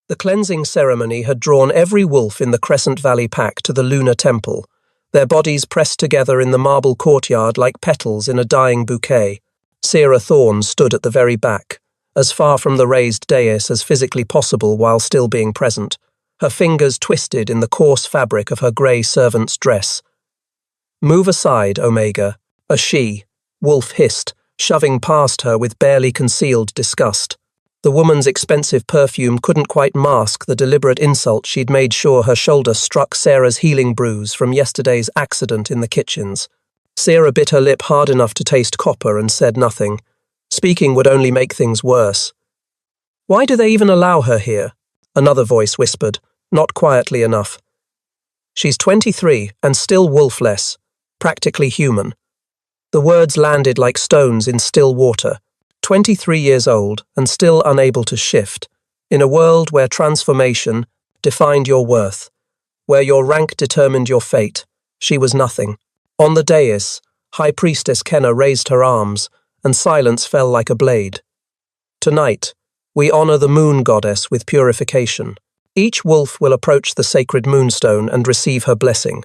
The cleansing ceremony had drawn every wolf in the Crescent Valley pack to the lunar temple, their bodies pressed together in the marble courtyard like petals in a dying bouquet. Sierra Thorne stood at the very back, as far from the raised dais as physically possible while still being present, her fingers twisted in the coarse fabric of her grey servant's dress. "Move aside, Omega," a she, wolf hissed, shoving past her with barely concealed disgust. The woman's expensive perfume couldn't quite mask the deliberate insult she'd made sure her shoulder struck Sarah's healing bruise from yesterday's accident in the kitchens. Sarah bit her lip hard enough to taste copper and said nothing. Speaking would only make things worse. "Why do they even allow her here?" Another voice whispered, not quietly enough. "She's 23 and still wolfless, practically human." The words landed like stones in still water. 23 years old and still unable to shift, in a world where transformation defined your worth, where your rank determined your fate, she was nothing. On the dais, High Priestess Kenna raised her arms, and silence fell like a blade. "Tonight, we honor the moon goddess with purification. Each wolf will approach the sacred Moonstone and receive her blessing."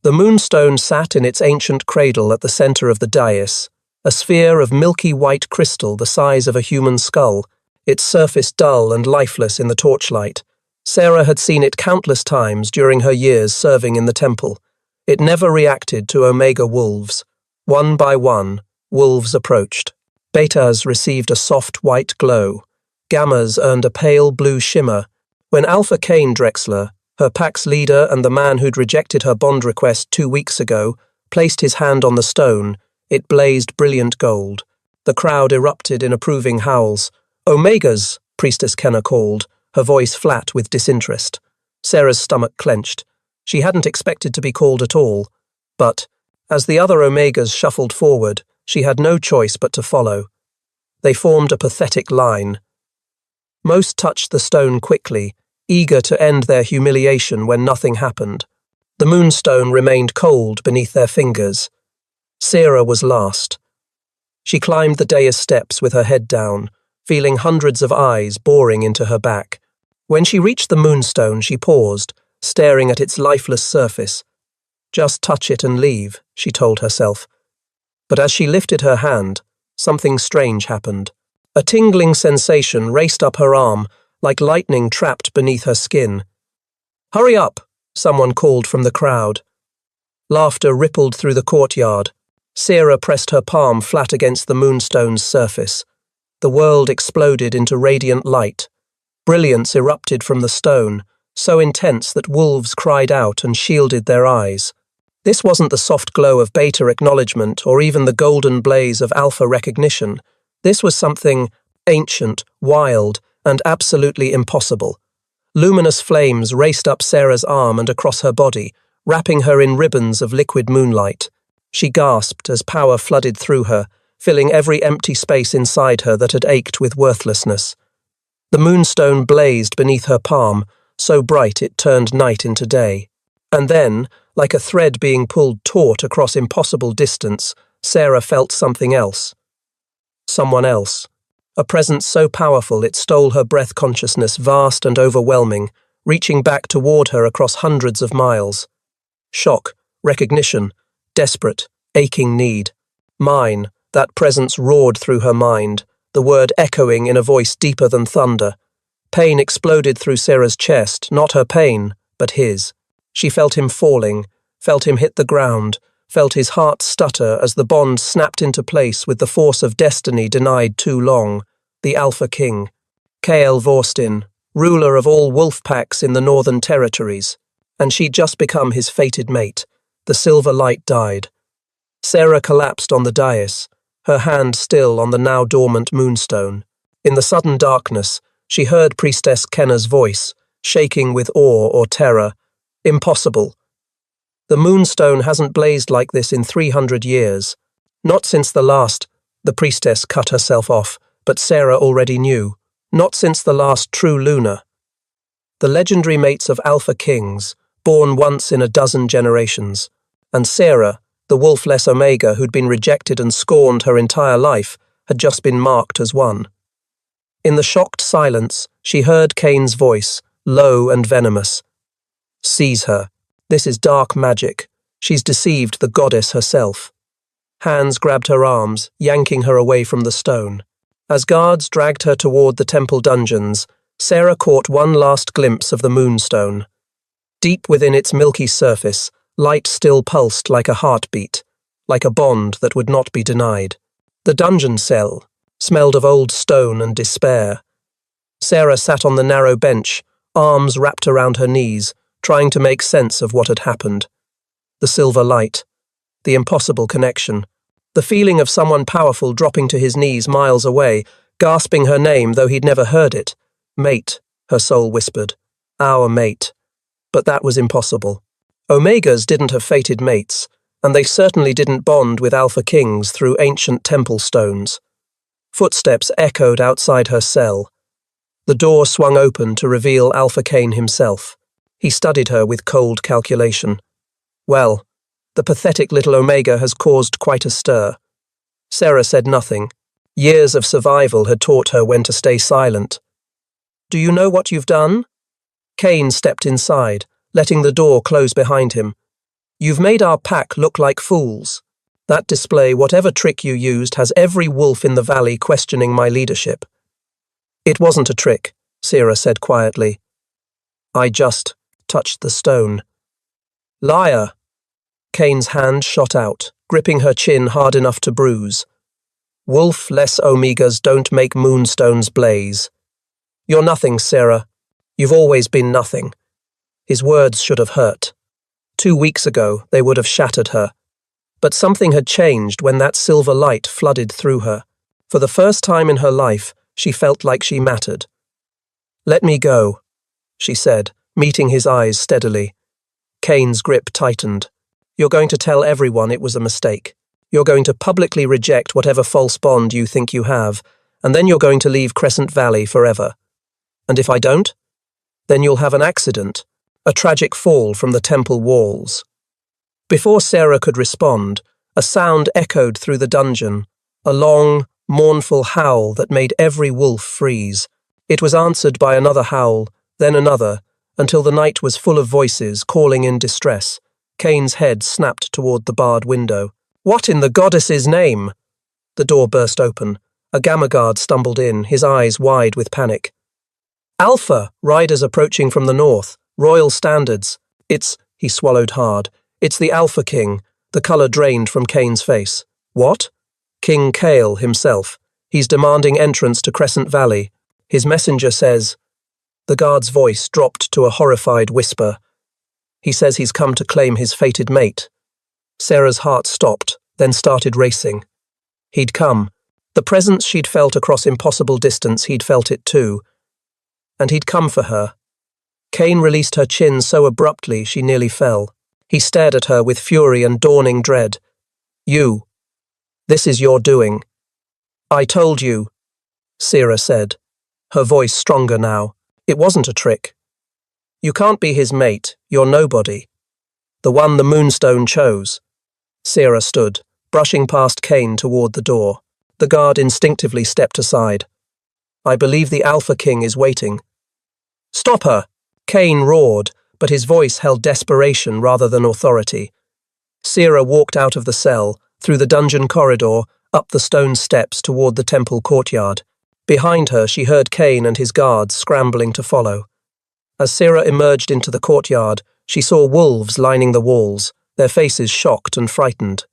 The Moonstone sat in its ancient cradle at the center of the dais, a sphere of milky white crystal the size of a human skull, its surface dull and lifeless in the torchlight. Sarah had seen it countless times during her years serving in the temple. It never reacted to Omega wolves. One by one, wolves approached. Betas received a soft white glow. Gammas earned a pale blue shimmer. When Alpha Cain Drexler, her pack's leader and the man who'd rejected her bond request 2 weeks ago, placed his hand on the stone, it blazed brilliant gold. The crowd erupted in approving howls. "Omegas," Priestess Kenna called, her voice flat with disinterest. Sarah's stomach clenched. She hadn't expected to be called at all. But, as the other Omegas shuffled forward, she had no choice but to follow. They formed a pathetic line. Most touched the stone quickly, eager to end their humiliation when nothing happened. The Moonstone remained cold beneath their fingers. Sarah was last. She climbed the dais steps with her head down, feeling hundreds of eyes boring into her back. When she reached the Moonstone, she paused, staring at its lifeless surface. "Just touch it and leave," she told herself. But as she lifted her hand, something strange happened. A tingling sensation raced up her arm, like lightning trapped beneath her skin. "Hurry up," someone called from the crowd. Laughter rippled through the courtyard. Sarah pressed her palm flat against the Moonstone's surface. The world exploded into radiant light. Brilliance erupted from the stone, so intense that wolves cried out and shielded their eyes. This wasn't the soft glow of beta acknowledgement or even the golden blaze of alpha recognition. This was something ancient, wild, and absolutely impossible. Luminous flames raced up Sarah's arm and across her body, wrapping her in ribbons of liquid moonlight. She gasped as power flooded through her, filling every empty space inside her that had ached with worthlessness. The Moonstone blazed beneath her palm, so bright it turned night into day. And then, like a thread being pulled taut across impossible distance, Sarah felt something else. Someone else. A presence so powerful it stole her breath consciousness, vast and overwhelming, reaching back toward her across hundreds of miles. Shock, recognition, desperate, aching need. Mine, that presence roared through her mind, the word echoing in a voice deeper than thunder. Pain exploded through Sarah's chest, not her pain, but his. She felt him falling, felt him hit the ground, felt his heart stutter as the bond snapped into place with the force of destiny denied too long. The Alpha King. Kael Vorstin, ruler of all wolf packs in the Northern Territories. And she'd just become his fated mate. The silver light died. Sarah collapsed on the dais, her hand still on the now dormant Moonstone. In the sudden darkness, she heard Priestess Kenna's voice, shaking with awe or terror. "Impossible. The Moonstone hasn't blazed like this in 300 years. Not since the last—" The priestess cut herself off, but Sarah already knew. "Not since the last true lunar. The legendary mates of Alpha Kings, born once in a dozen generations. And Sarah, the wolfless Omega who'd been rejected and scorned her entire life, had just been marked as one." In the shocked silence, she heard Cain's voice, low and venomous. Seize her. This is dark magic. She's deceived the goddess herself. Hands grabbed her arms, yanking her away from the stone. As guards dragged her toward the temple dungeons, Sarah caught one last glimpse of the Moonstone. Deep within its milky surface, light still pulsed like a heartbeat, like a bond that would not be denied. The dungeon cell smelled of old stone and despair. Sarah sat on the narrow bench, arms wrapped around her knees, trying to make sense of what had happened. The silver light, the impossible connection, the feeling of someone powerful dropping to his knees miles away, gasping her name though he'd never heard it. Mate, her soul whispered. Our mate. But that was impossible. Omegas didn't have fated mates, and they certainly didn't bond with Alpha Kings through ancient temple stones. Footsteps echoed outside her cell. The door swung open to reveal Alpha Cain himself. He studied her with cold calculation. Well, the pathetic little Omega has caused quite a stir. Sarah said nothing. Years of survival had taught her when to stay silent. Do you know what you've done? Cain stepped inside, letting the door close behind him. You've made our pack look like fools. That display, whatever trick you used, has every wolf in the valley questioning my leadership. It wasn't a trick, Sarah said quietly. I just touched the stone. Liar! Cain's hand shot out, gripping her chin hard enough to bruise. Wolf-less Omegas don't make moonstones blaze. You're nothing, Sarah. You've always been nothing. His words should have hurt. 2 weeks ago, they would have shattered her. But something had changed when that silver light flooded through her. For the first time in her life, she felt like she mattered. Let me go, she said, meeting his eyes steadily. Cain's grip tightened. You're going to tell everyone it was a mistake. You're going to publicly reject whatever false bond you think you have, and then you're going to leave Crescent Valley forever. And if I don't? Then you'll have an accident, a tragic fall from the temple walls. Before Sarah could respond, a sound echoed through the dungeon, a long, mournful howl that made every wolf freeze. It was answered by another howl, then another, until the night was full of voices calling in distress. Cain's head snapped toward the barred window. What in the goddess's name? The door burst open. A Gamma guard stumbled in, his eyes wide with panic. Alpha, riders approaching from the north, royal standards. He swallowed hard. It's the Alpha King. The colour drained from Cain's face. What? King Kale himself. He's demanding entrance to Crescent Valley. His messenger says... The guard's voice dropped to a horrified whisper. He says he's come to claim his fated mate. Sarah's heart stopped, then started racing. He'd come. The presence she'd felt across impossible distance, he'd felt it too. And he'd come for her. Cain released her chin so abruptly she nearly fell. He stared at her with fury and dawning dread. You. This is your doing. I told you, Sarah said, her voice stronger now. It wasn't a trick. You can't be his mate, you're nobody. The one the Moonstone chose. Sarah stood, brushing past Cain toward the door. The guard instinctively stepped aside. I believe the Alpha King is waiting. Stop her! Cain roared, but his voice held desperation rather than authority. Sarah walked out of the cell, through the dungeon corridor, up the stone steps toward the temple courtyard. Behind her, she heard Cain and his guards scrambling to follow. As Sarah emerged into the courtyard, she saw wolves lining the walls, their faces shocked and frightened.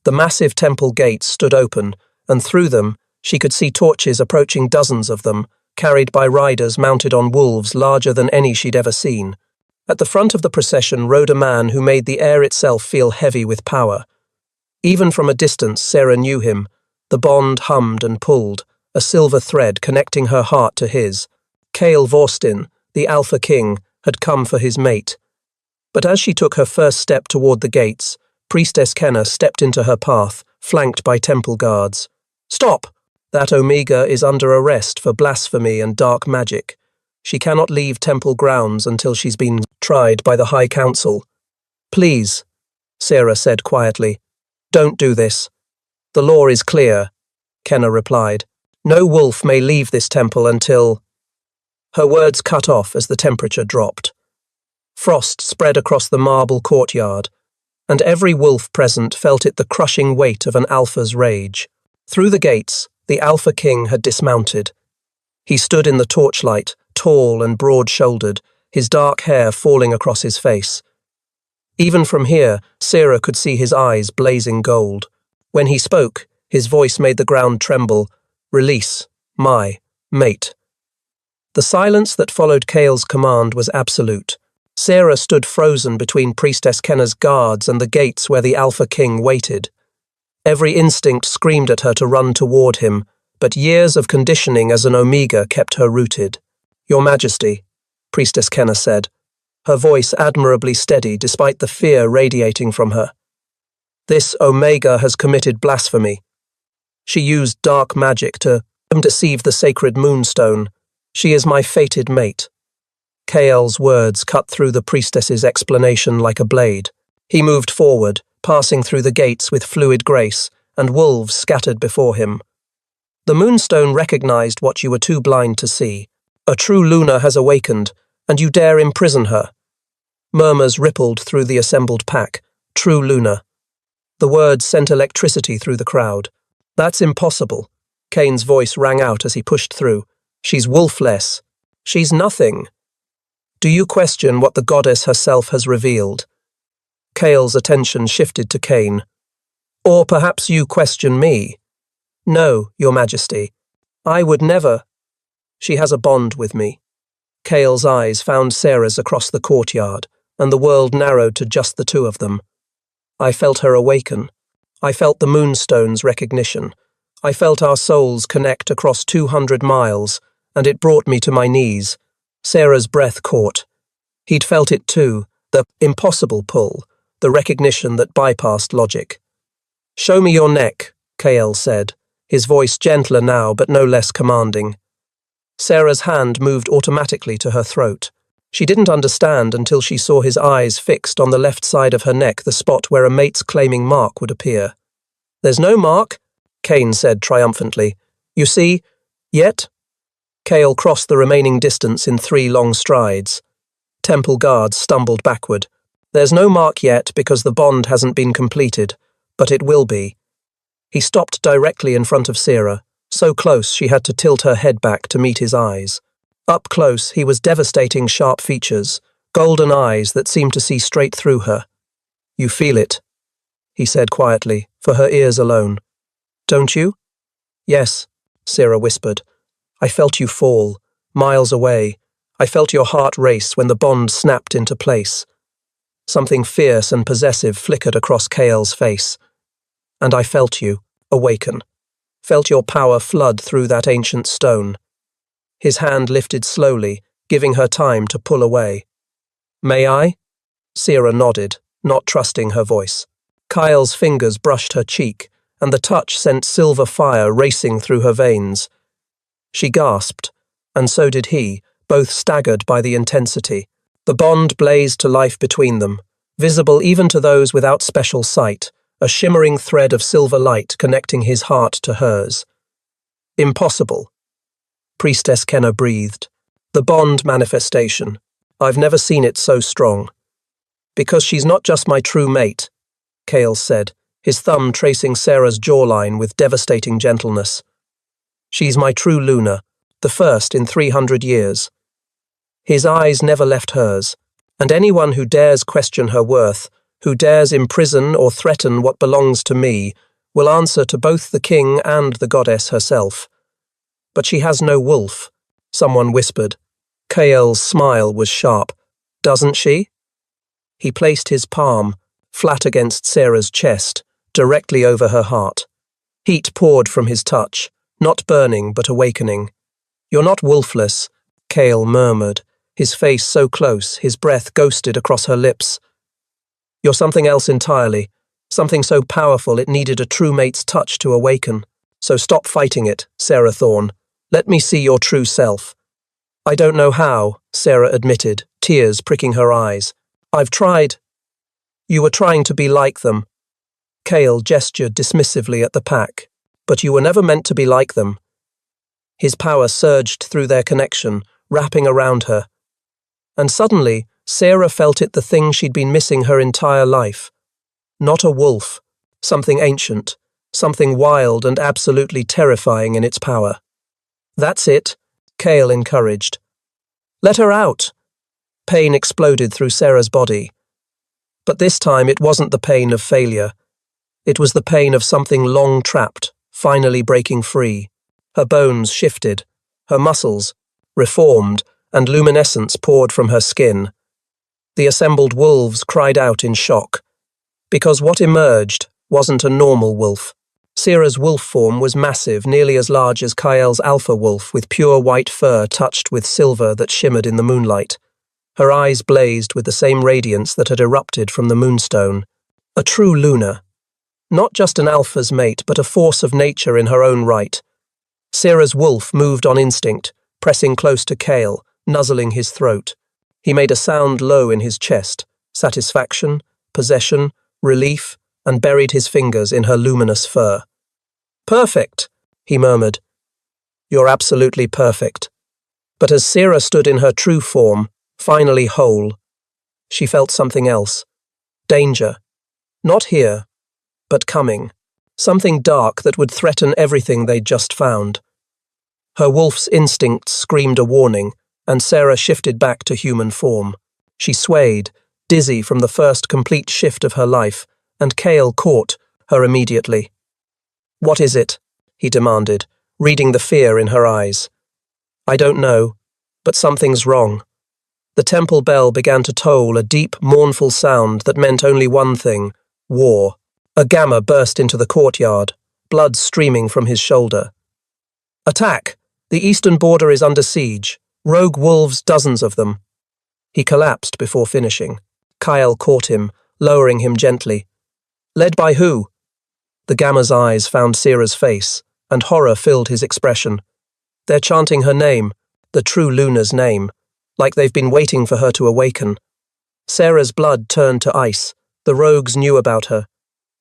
The massive temple gates stood open, and through them, she could see torches approaching dozens of them, carried by riders mounted on wolves larger than any she'd ever seen. At the front of the procession rode a man who made the air itself feel heavy with power. Even from a distance, Sarah knew him. The bond hummed and pulled, a silver thread connecting her heart to his. Kale Vorstin, the Alpha King, had come for his mate. But as she took her first step toward the gates, Priestess Kenna stepped into her path, flanked by temple guards. Stop! That Omega is under arrest for blasphemy and dark magic. She cannot leave temple grounds until she's been tried by the High Council. Please, Sarah said quietly. Don't do this. The law is clear, Kenna replied. No wolf may leave this temple until... Her words cut off as the temperature dropped. Frost spread across the marble courtyard, and every wolf present felt it the crushing weight of an alpha's rage. Through the gates, the alpha king had dismounted. He stood in the torchlight, tall and broad-shouldered, his dark hair falling across his face. Even from here, Sarah could see his eyes blazing gold. When he spoke, his voice made the ground tremble. Release, my mate. The silence that followed Kale's command was absolute. Sarah stood frozen between Priestess Kenna's guards and the gates where the Alpha King waited. Every instinct screamed at her to run toward him, but years of conditioning as an Omega kept her rooted. Your Majesty, Priestess Kenna said, her voice admirably steady despite the fear radiating from her. This Omega has committed blasphemy. She used dark magic to deceive the sacred Moonstone. She is my fated mate. Kael's words cut through the priestess's explanation like a blade. He moved forward, passing through the gates with fluid grace, and wolves scattered before him. The Moonstone recognized what you were too blind to see. A true Luna has awakened, and you dare imprison her. Murmurs rippled through the assembled pack. True Luna. The words sent electricity through the crowd. That's impossible. Kane's voice rang out as he pushed through. She's wolfless. She's nothing. Do you question what the goddess herself has revealed? Kael's attention shifted to Kane. Or perhaps you question me? No, Your Majesty. I would never. She has a bond with me. Kael's eyes found Sarah's across the courtyard, and the world narrowed to just the two of them. I felt her awaken. I felt the Moonstone's recognition. I felt our souls connect across 200 miles, and it brought me to my knees. Sarah's breath caught. He'd felt it too, the impossible pull, the recognition that bypassed logic. Show me your neck, Kael said, his voice gentler now but no less commanding. Sarah's hand moved automatically to her throat. She didn't understand until she saw his eyes fixed on the left side of her neck, the spot where a mate's claiming mark would appear. There's no mark, Kane said triumphantly. You see, yet? Kael crossed the remaining distance in 3 long strides. Temple guards stumbled backward. There's no mark yet because the bond hasn't been completed, but it will be. He stopped directly in front of Sarah, so close she had to tilt her head back to meet his eyes. Up close, he was devastating sharp features, golden eyes that seemed to see straight through her. You feel it, he said quietly, for her ears alone. Don't you? Yes, Sarah whispered. I felt you fall, miles away. I felt your heart race when the bond snapped into place. Something fierce and possessive flickered across Kael's face. And I felt you, awaken. Felt your power flood through that ancient stone. His hand lifted slowly, giving her time to pull away. May I? Sarah nodded, not trusting her voice. Kael's fingers brushed her cheek, and the touch sent silver fire racing through her veins. She gasped, and so did he, both staggered by the intensity. The bond blazed to life between them, visible even to those without special sight, a shimmering thread of silver light connecting his heart to hers. Impossible. Priestess Kenna breathed. The bond manifestation. I've never seen it so strong. Because she's not just my true mate, Kael said, his thumb tracing Sarah's jawline with devastating gentleness. She's my true Luna, the first in 300 years. His eyes never left hers, and anyone who dares question her worth, who dares imprison or threaten what belongs to me, will answer to both the king and the goddess herself. But she has no wolf, someone whispered. Kael's smile was sharp. Doesn't she? He placed his palm, flat against Sarah's chest, directly over her heart. Heat poured from his touch, not burning but awakening. You're not wolfless, Kael murmured, his face so close, his breath ghosted across her lips. You're something else entirely, something so powerful it needed a true mate's touch to awaken. So stop fighting it, Sarah Thorne. Let me see your true self. I don't know how, Sarah admitted, tears pricking her eyes. I've tried. You were trying to be like them. Kael gestured dismissively at the pack. But you were never meant to be like them. His power surged through their connection, wrapping around her. And suddenly, Sarah felt it the thing she'd been missing her entire life. Not a wolf, something ancient, something wild and absolutely terrifying in its power. "That's it," Cale encouraged. "Let her out." Pain exploded through Sarah's body. But this time it wasn't the pain of failure. It was the pain of something long trapped, finally breaking free. Her bones shifted, her muscles reformed, and luminescence poured from her skin. The assembled wolves cried out in shock, because what emerged wasn't a normal wolf. Sarah's wolf form was massive, nearly as large as Kael's alpha wolf, with pure white fur touched with silver that shimmered in the moonlight. Her eyes blazed with the same radiance that had erupted from the Moonstone. A true Luna. Not just an alpha's mate, but a force of nature in her own right. Sarah's wolf moved on instinct, pressing close to Cale, nuzzling his throat. He made a sound low in his chest, satisfaction, possession, relief, and buried his fingers in her luminous fur. "Perfect," he murmured. "You're absolutely perfect." But as Sarah stood in her true form, finally whole, she felt something else. Danger. Not here, but coming. Something dark that would threaten everything they'd just found. Her wolf's instincts screamed a warning, and Sarah shifted back to human form. She swayed, dizzy from the first complete shift of her life, and Cale caught her immediately. "What is it?" he demanded, reading the fear in her eyes. "I don't know, but something's wrong." The temple bell began to toll, a deep, mournful sound that meant only one thing: war. A gamma burst into the courtyard, blood streaming from his shoulder. "Attack! The eastern border is under siege. Rogue wolves, dozens of them." He collapsed before finishing. Kyle caught him, lowering him gently. "Led by who?" The gamma's eyes found Sarah's face, and horror filled his expression. "They're chanting her name, the true Luna's name, like they've been waiting for her to awaken." Sarah's blood turned to ice. The rogues knew about her.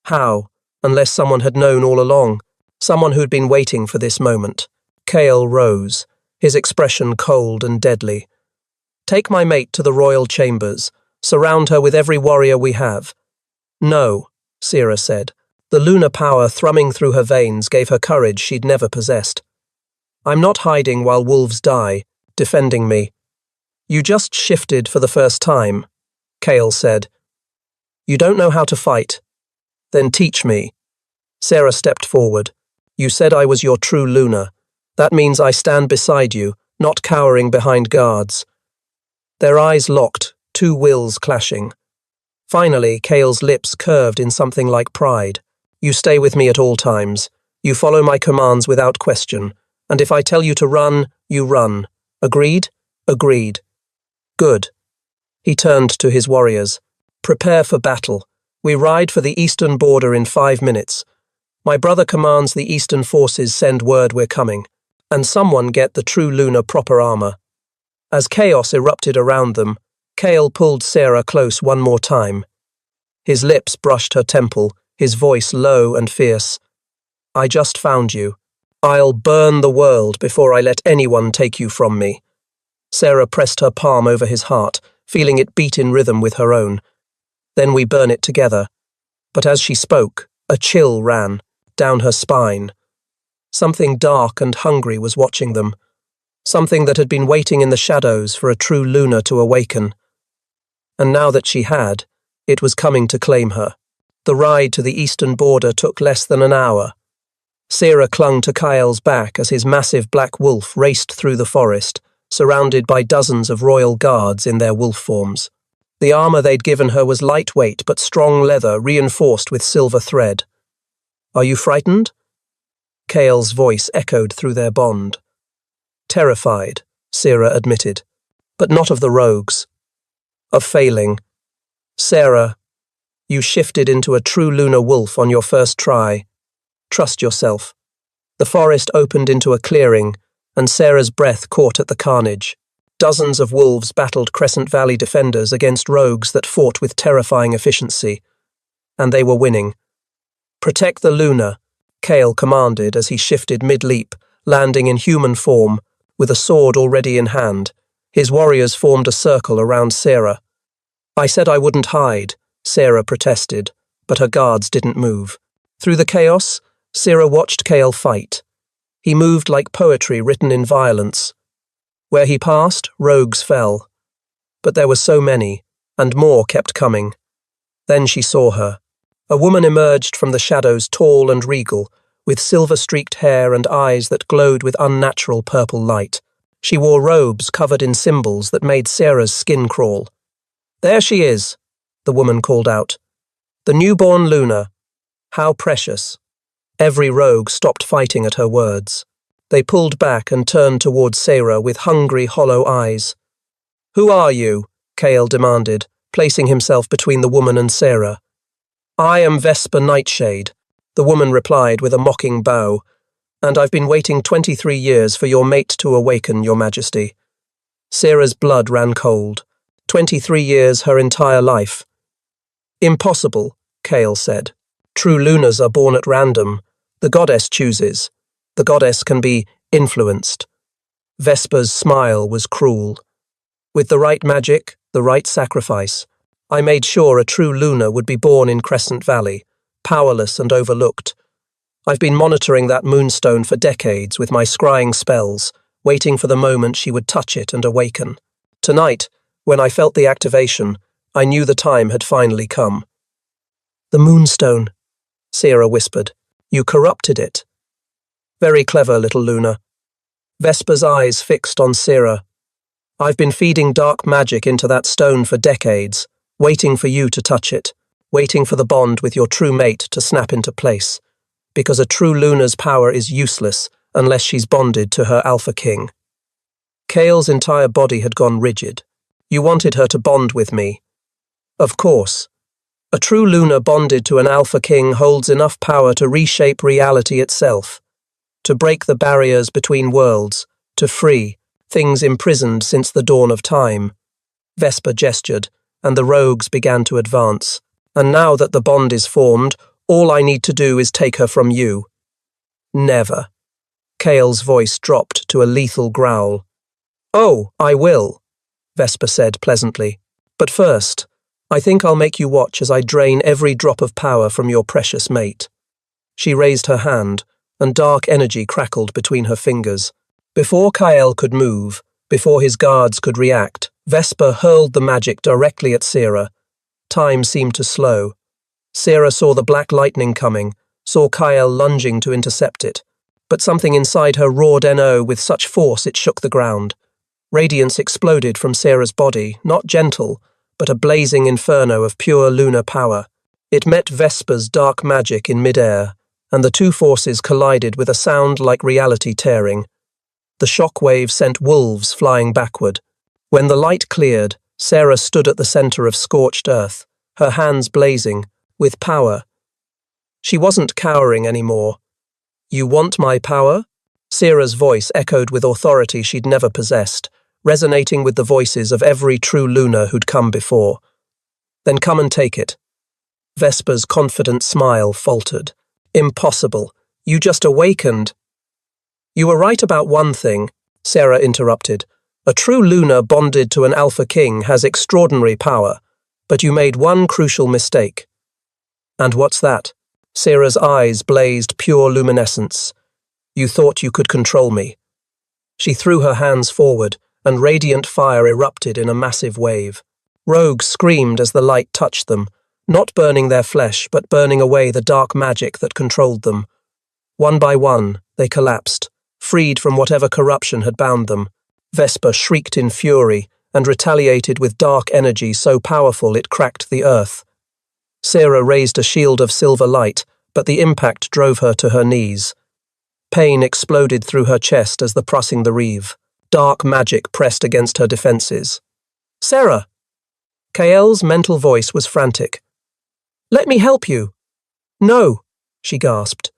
How, unless someone had known all along, someone who'd been waiting for this moment. Cale rose, his expression cold and deadly. "Take my mate to the royal chambers. Surround her with every warrior we have." "No," Sarah said. The Luna power thrumming through her veins gave her courage she'd never possessed. "I'm not hiding while wolves die, defending me." "You just shifted for the first time," Cale said. "You don't know how to fight. Then teach me." Sarah stepped forward. "You said I was your true Luna. That means I stand beside you, not cowering behind guards." Their eyes locked, two wills clashing. Finally, Cale's lips curved in something like pride. "You stay with me at all times. You follow my commands without question. And if I tell you to run, you run. Agreed?" "Agreed." "Good." He turned to his warriors. "Prepare for battle. We ride for the eastern border in 5 minutes. My brother commands the eastern forces send word we're coming. And someone get the true Luna proper armor." As chaos erupted around them, Cale pulled Sarah close one more time. His lips brushed her temple, his voice low and fierce. "I just found you. I'll burn the world before I let anyone take you from me." Sarah pressed her palm over his heart, feeling it beat in rhythm with her own. "Then we burn it together." But as she spoke, a chill ran down her spine. Something dark and hungry was watching them. Something that had been waiting in the shadows for a true Luna to awaken. And now that she had, it was coming to claim her. The ride to the eastern border took less than an hour. Sarah clung to Kyle's back as his massive black wolf raced through the forest, surrounded by dozens of royal guards in their wolf forms. The armor they'd given her was lightweight but strong leather reinforced with silver thread. "Are you frightened?" Cale's voice echoed through their bond. "Terrified," Sarah admitted, "but not of the rogues. Of failing. Sarah, you shifted into a true Luna wolf on your first try. Trust yourself." The forest opened into a clearing, and Sarah's breath caught at the carnage. Dozens of wolves battled Crescent Valley defenders against rogues that fought with terrifying efficiency. And they were winning. "Protect the Luna," Cale commanded as he shifted mid-leap, landing in human form, with a sword already in hand. His warriors formed a circle around Sarah. I said I wouldn't hide, Sarah protested, but her guards didn't move. Through the chaos, Sarah watched Kael fight. He moved like poetry written in violence. Where he passed, rogues fell. But there were so many, and more kept coming. Then she saw her. A woman emerged from the shadows, tall and regal, with silver-streaked hair and eyes that glowed with unnatural purple light. She wore robes covered in symbols that made Sarah's skin crawl. "There she is," the woman called out. "The newborn Luna. How precious." Every rogue stopped fighting at her words. They pulled back and turned towards Sarah with hungry, hollow eyes. "Who are you?" Kael demanded, placing himself between the woman and Sarah. "I am Vesper Nightshade," the woman replied with a mocking bow, "and I've been waiting 23 years for your mate to awaken, Your Majesty." Sarah's blood ran cold. 23 years, her entire life. "Impossible," Kael said. "True Lunas are born at random. The goddess chooses. The goddess can be influenced." Vesper's smile was cruel. "With the right magic, the right sacrifice, I made sure a true Luna would be born in Crescent Valley, powerless and overlooked. I've been monitoring that Moonstone for decades with my scrying spells, waiting for the moment she would touch it and awaken. Tonight, when I felt the activation, I knew the time had finally come." "The Moonstone," Sarah whispered. "You corrupted it." "Very clever, little Luna." Vesper's eyes fixed on Sarah. "I've been feeding dark magic into that stone for decades, waiting for you to touch it, waiting for the bond with your true mate to snap into place. Because a true Luna's power is useless unless she's bonded to her Alpha King." Kael's entire body had gone rigid. "You wanted her to bond with me." "Of course. A true Luna bonded to an Alpha King holds enough power to reshape reality itself, to break the barriers between worlds, to free things imprisoned since the dawn of time." Vesper gestured, and the rogues began to advance. "And now that the bond is formed, all I need to do is take her from you." "Never." Kael's voice dropped to a lethal growl. "Oh, I will," Vesper said pleasantly. "But first, I think I'll make you watch as I drain every drop of power from your precious mate." She raised her hand, and dark energy crackled between her fingers. Before Kael could move, before his guards could react, Vesper hurled the magic directly at Sarah. Time seemed to slow. Sarah saw the black lightning coming, saw Kael lunging to intercept it, but something inside her roared NO with such force it shook the ground. Radiance exploded from Sarah's body, not gentle, but a blazing inferno of pure lunar power. It met Vesper's dark magic in midair, and the two forces collided with a sound like reality tearing. The shockwave sent wolves flying backward. When the light cleared, Sarah stood at the center of scorched earth, her hands blazing, with power. She wasn't cowering anymore. "You want my power?" Sarah's voice echoed with authority she'd never possessed, resonating with the voices of every true Luna who'd come before. "Then come and take it." Vesper's confident smile faltered. "Impossible. You just awakened." "You were right about one thing," Sarah interrupted. "A true Luna bonded to an Alpha King has extraordinary power, but you made one crucial mistake." "And what's that?" Sarah's eyes blazed pure luminescence. "You thought you could control me." She threw her hands forward, and radiant fire erupted in a massive wave. Rogues screamed as the light touched them, not burning their flesh, but burning away the dark magic that controlled them. One by one, they collapsed, freed from whatever corruption had bound them. Vesper shrieked in fury and retaliated with dark energy so powerful it cracked the earth. Sarah raised a shield of silver light, but the impact drove her to her knees. Pain exploded through her chest as the pressing the reeve. Dark magic pressed against her defenses. "Sarah!" Kael's mental voice was frantic. "Let me help you." "No," she gasped.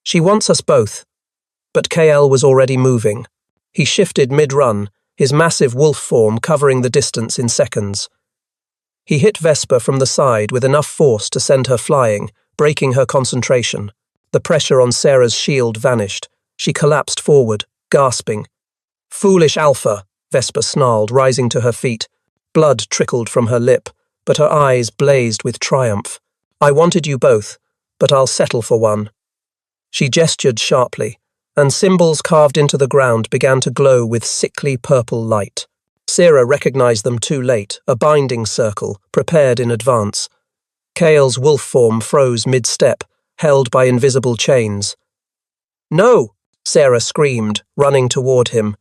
"She wants us both." But Kael was already moving. He shifted mid-run, his massive wolf form covering the distance in seconds. He hit Vesper from the side with enough force to send her flying, breaking her concentration. The pressure on Sarah's shield vanished. She collapsed forward, gasping. "Foolish Alpha," Vesper snarled, rising to her feet. Blood trickled from her lip, but her eyes blazed with triumph. "I wanted you both, but I'll settle for one." She gestured sharply, and symbols carved into the ground began to glow with sickly purple light. Sarah recognized them too late, a binding circle, prepared in advance. Kale's wolf form froze mid-step, held by invisible chains. "No!" Sarah screamed, running toward him.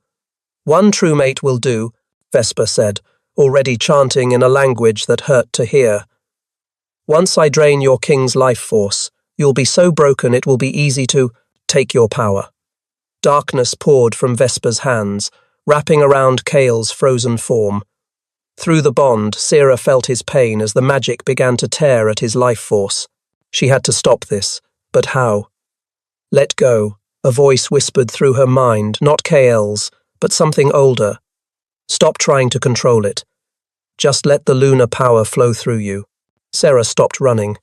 "One true mate will do," Vesper said, already chanting in a language that hurt to hear. "Once I drain your king's life force, you'll be so broken it will be easy to take your power." Darkness poured from Vesper's hands, wrapping around Kale's frozen form. Through the bond, Sarah felt his pain as the magic began to tear at his life force. She had to stop this, but how? "Let go," a voice whispered through her mind, not Kale's, but something older. "Stop trying to control it. Just let the lunar power flow through you." Sarah stopped running.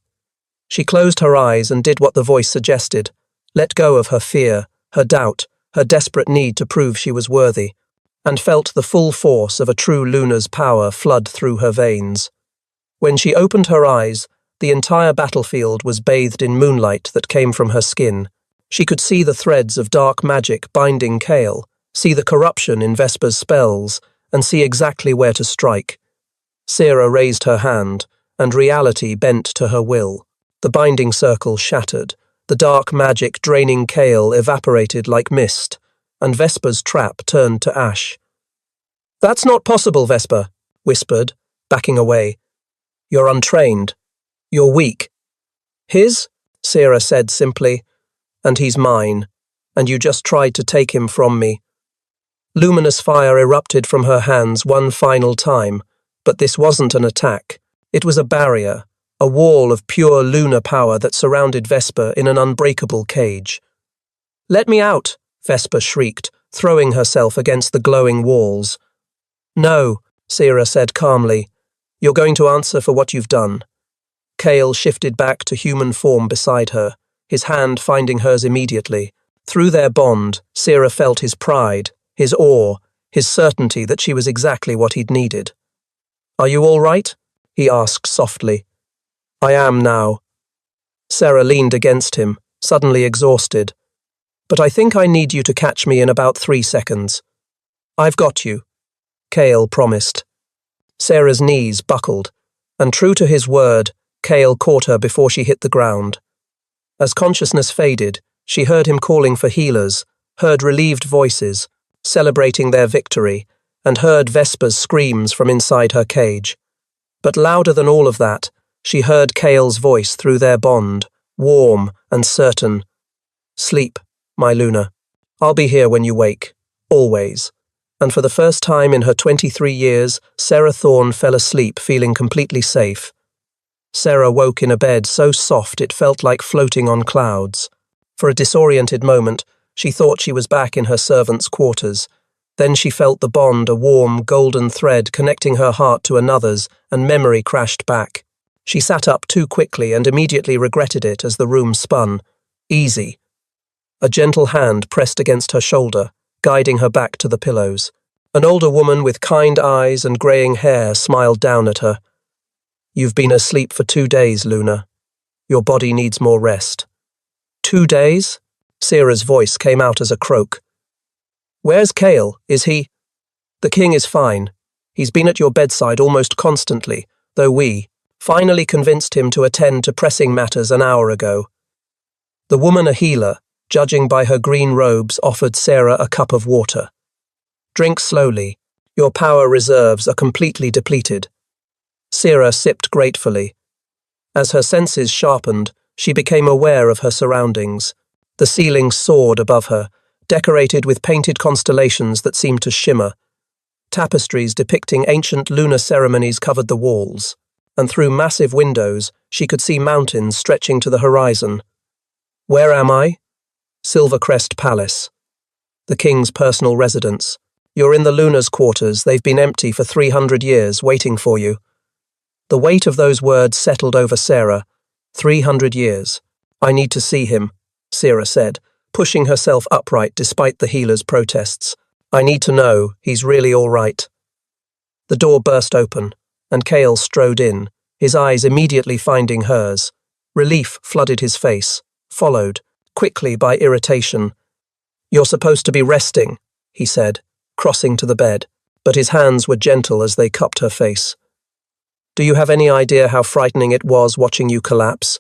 She closed her eyes and did what the voice suggested. Let go of her fear, her doubt, her desperate need to prove she was worthy, and felt the full force of a true lunar's power flood through her veins. When she opened her eyes, the entire battlefield was bathed in moonlight that came from her skin. She could see the threads of dark magic binding Kale, see the corruption in Vesper's spells, and see exactly where to strike. Sarah raised her hand, and reality bent to her will. The binding circle shattered, the dark magic draining Kale evaporated like mist, and Vesper's trap turned to ash. "That's not possible," Vesper whispered, backing away. "You're untrained. You're weak." "His?" Sarah said simply. "And he's mine, and you just tried to take him from me." Luminous fire erupted from her hands one final time, but this wasn't an attack. It was a barrier, a wall of pure lunar power that surrounded Vesper in an unbreakable cage. "Let me out," Vesper shrieked, throwing herself against the glowing walls. "No," Sarah said calmly. "You're going to answer for what you've done." Kale shifted back to human form beside her, his hand finding hers immediately. Through their bond, Sarah felt his pride, his awe, his certainty that she was exactly what he'd needed. "Are you all right?" he asked softly. "I am now." Sarah leaned against him, suddenly exhausted. "But I think I need you to catch me in about 3 seconds." "I've got you," Kale promised. Sarah's knees buckled, and true to his word, Kale caught her before she hit the ground. As consciousness faded, she heard him calling for healers, heard relieved voices, celebrating their victory, and heard Vesper's screams from inside her cage. But louder than all of that, she heard Kale's voice through their bond, warm and certain. "Sleep, my Luna. I'll be here when you wake, always." And for the first time in her 23 years, Sarah Thorne fell asleep feeling completely safe. Sarah woke in a bed so soft it felt like floating on clouds. For a disoriented moment, she thought she was back in her servant's quarters. Then she felt the bond, a warm, golden thread connecting her heart to another's, and memory crashed back. She sat up too quickly and immediately regretted it as the room spun. Easy. A gentle hand pressed against her shoulder, guiding her back to the pillows. An older woman with kind eyes and greying hair smiled down at her. "You've been asleep for 2 days, Luna. Your body needs more rest." 2 days? Sarah's voice came out as a croak. "Where's Kale? Is he?" "The king is fine. He's been at your bedside almost constantly, though we finally convinced him to attend to pressing matters an hour ago." The woman, a healer, judging by her green robes, offered Sarah a cup of water. "Drink slowly. Your power reserves are completely depleted." Sarah sipped gratefully. As her senses sharpened, she became aware of her surroundings. The ceiling soared above her, decorated with painted constellations that seemed to shimmer. Tapestries depicting ancient lunar ceremonies covered the walls, and through massive windows she could see mountains stretching to the horizon. "Where am I?" Silvercrest Palace. "The king's personal residence. You're in the Lunar's quarters. They've been empty for 300 years, waiting for you." The weight of those words settled over Sarah. 300 years. "I need to see him," Sarah said, pushing herself upright despite the healer's protests. I need to know, he's really all right. The door burst open, and Kale strode in, his eyes immediately finding hers. Relief flooded his face, followed, quickly by irritation. You're supposed to be resting, he said, crossing to the bed, but his hands were gentle as they cupped her face. Do you have any idea how frightening it was watching you collapse?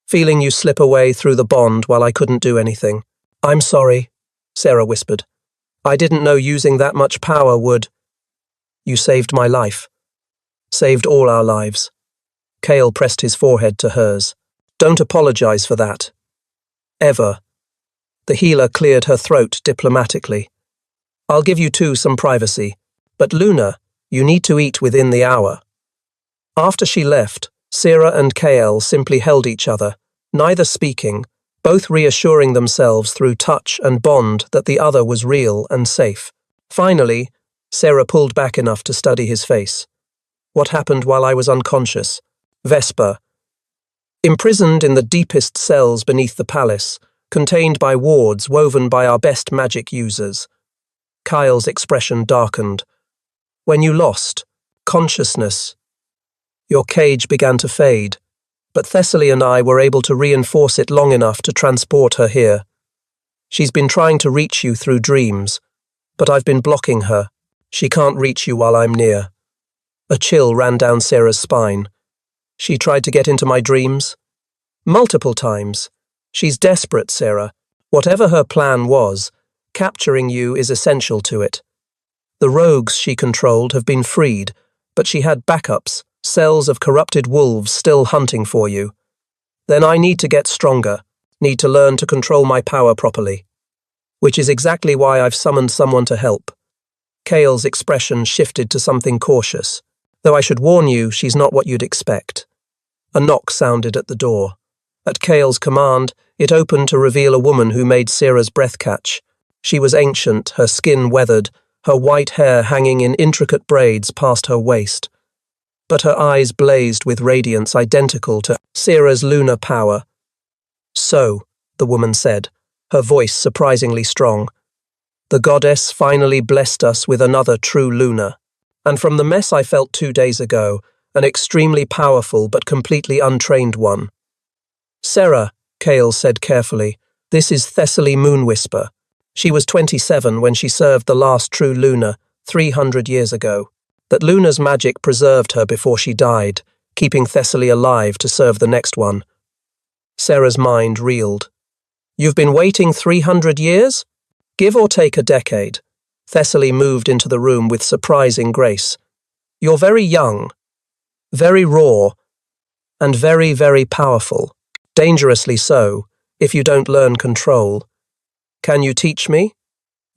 Feeling you slip away through the bond while I couldn't do anything. I'm sorry, Sarah whispered. I didn't know using that much power would. You saved my life. Saved all our lives. Kale pressed his forehead to hers. Don't apologize for that. Ever. The healer cleared her throat diplomatically. I'll give you two some privacy, but Luna, you need to eat within the hour. After she left, Sarah and Kale simply held each other, neither speaking, both reassuring themselves through touch and bond that the other was real and safe. Finally, Sarah pulled back enough to study his face. What happened while I was unconscious? Vesper. Imprisoned in the deepest cells beneath the palace, contained by wards woven by our best magic users. Kyle's expression darkened. When you lost consciousness, your cage began to fade, but Thessaly and I were able to reinforce it long enough to transport her here. She's been trying to reach you through dreams, but I've been blocking her. She can't reach you while I'm near. A chill ran down Sarah's spine. She tried to get into my dreams? Multiple times. She's desperate, Sarah. Whatever her plan was, capturing you is essential to it. The rogues she controlled have been freed, but she had backups, cells of corrupted wolves still hunting for you. Then I need to get stronger, need to learn to control my power properly. Which is exactly why I've summoned someone to help. Kale's expression shifted to something cautious, though I should warn you she's not what you'd expect. A knock sounded at the door. At Kale's command, it opened to reveal a woman who made Sarah's breath catch. She was ancient, her skin weathered, her white hair hanging in intricate braids past her waist. But her eyes blazed with radiance identical to Sarah's lunar power. So, the woman said, her voice surprisingly strong. The goddess finally blessed us with another true Luna. And from the mess I felt 2 days ago, an extremely powerful but completely untrained one. Sarah, Kale said carefully, this is Thessaly Moonwhisper. She was 27 when she served the last true Luna, 300 years ago. That Luna's magic preserved her before she died, keeping Thessaly alive to serve the next one. Sarah's mind reeled. You've been waiting 300 years? Give or take a decade. Thessaly moved into the room with surprising grace. You're very young, very raw, and very, very powerful. Dangerously so, if you don't learn control. Can you teach me?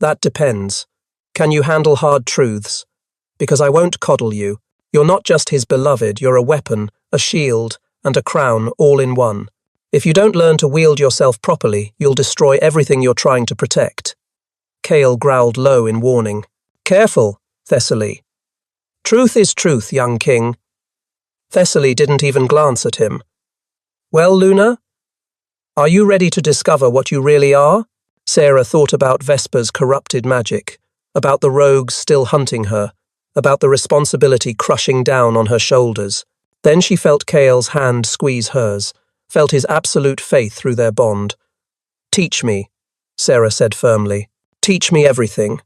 That depends. Can you handle hard truths? Because I won't coddle you. You're not just his beloved, you're a weapon, a shield, and a crown all in one. If you don't learn to wield yourself properly, you'll destroy everything you're trying to protect. Kale growled low in warning. Careful, Thessaly. Truth is truth, young king. Thessaly didn't even glance at him. Well, Luna? Are you ready to discover what you really are? Sarah thought about Vesper's corrupted magic, about the rogues still hunting her, about the responsibility crushing down on her shoulders. Then she felt Kale's hand squeeze hers, felt his absolute faith through their bond. Teach me, Sarah said firmly. Teach me everything.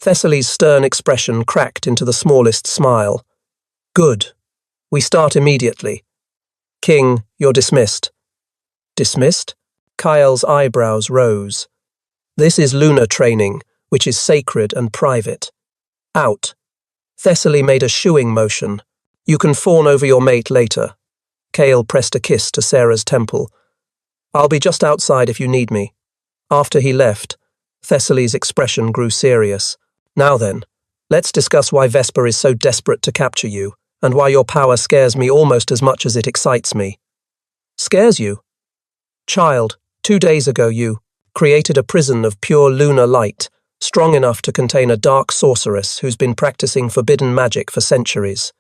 Thessaly's stern expression cracked into the smallest smile. Good. We start immediately. King, you're dismissed. Dismissed? Kyle's eyebrows rose. This is Luna training, which is sacred and private. Out. Thessaly made a shooing motion. You can fawn over your mate later. Kale pressed a kiss to Sarah's temple. I'll be just outside if you need me. After he left, Thessaly's expression grew serious. Now then, let's discuss why Vesper is so desperate to capture you, and why your power scares me almost as much as it excites me. Scares you? Child, 2 days ago you created a prison of pure lunar light, strong enough to contain a dark sorceress who's been practicing forbidden magic for centuries.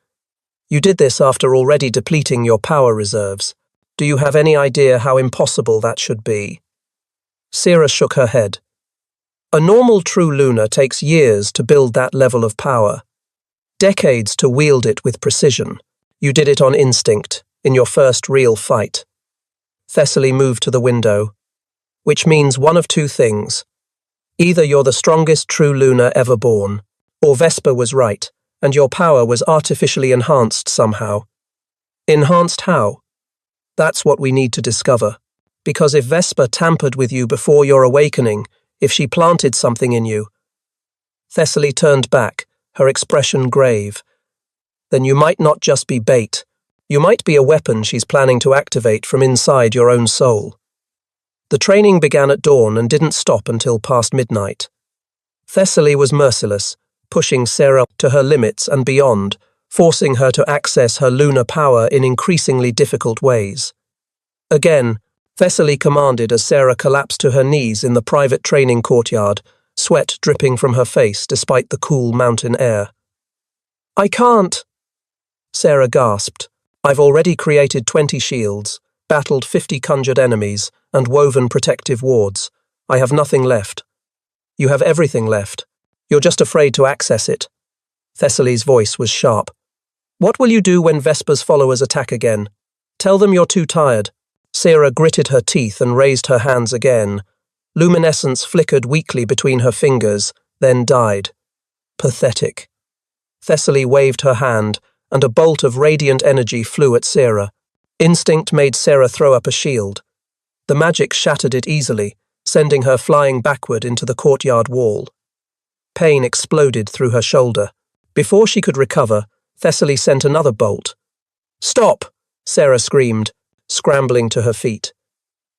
You did this after already depleting your power reserves. Do you have any idea how impossible that should be? Sarah shook her head. A normal true Lunar takes years to build that level of power. Decades to wield it with precision. You did it on instinct, in your first real fight. Thessaly moved to the window, which means one of two things. Either you're the strongest true Lunar ever born, or Vesper was right, and your power was artificially enhanced somehow. Enhanced how? That's what we need to discover. Because if Vesper tampered with you before your awakening, if she planted something in you. Thessaly turned back, her expression grave. Then you might not just be bait. You might be a weapon she's planning to activate from inside your own soul. The training began at dawn and didn't stop until past midnight. Thessaly was merciless, pushing Sarah to her limits and beyond, forcing her to access her lunar power in increasingly difficult ways. Again, Thessaly commanded as Sarah collapsed to her knees in the private training courtyard, sweat dripping from her face despite the cool mountain air. I can't, Sarah gasped. I've already created 20 shields, battled 50 conjured enemies, and woven protective wards. I have nothing left. You have everything left. You're just afraid to access it. Thessaly's voice was sharp. What will you do when Vesper's followers attack again? Tell them you're too tired. Sarah gritted her teeth and raised her hands again. Luminescence flickered weakly between her fingers, then died. Pathetic. Thessaly waved her hand, and a bolt of radiant energy flew at Sarah. Instinct made Sarah throw up a shield. The magic shattered it easily, sending her flying backward into the courtyard wall. Pain exploded through her shoulder. Before she could recover, Thessaly sent another bolt. Stop! Sarah screamed, scrambling to her feet.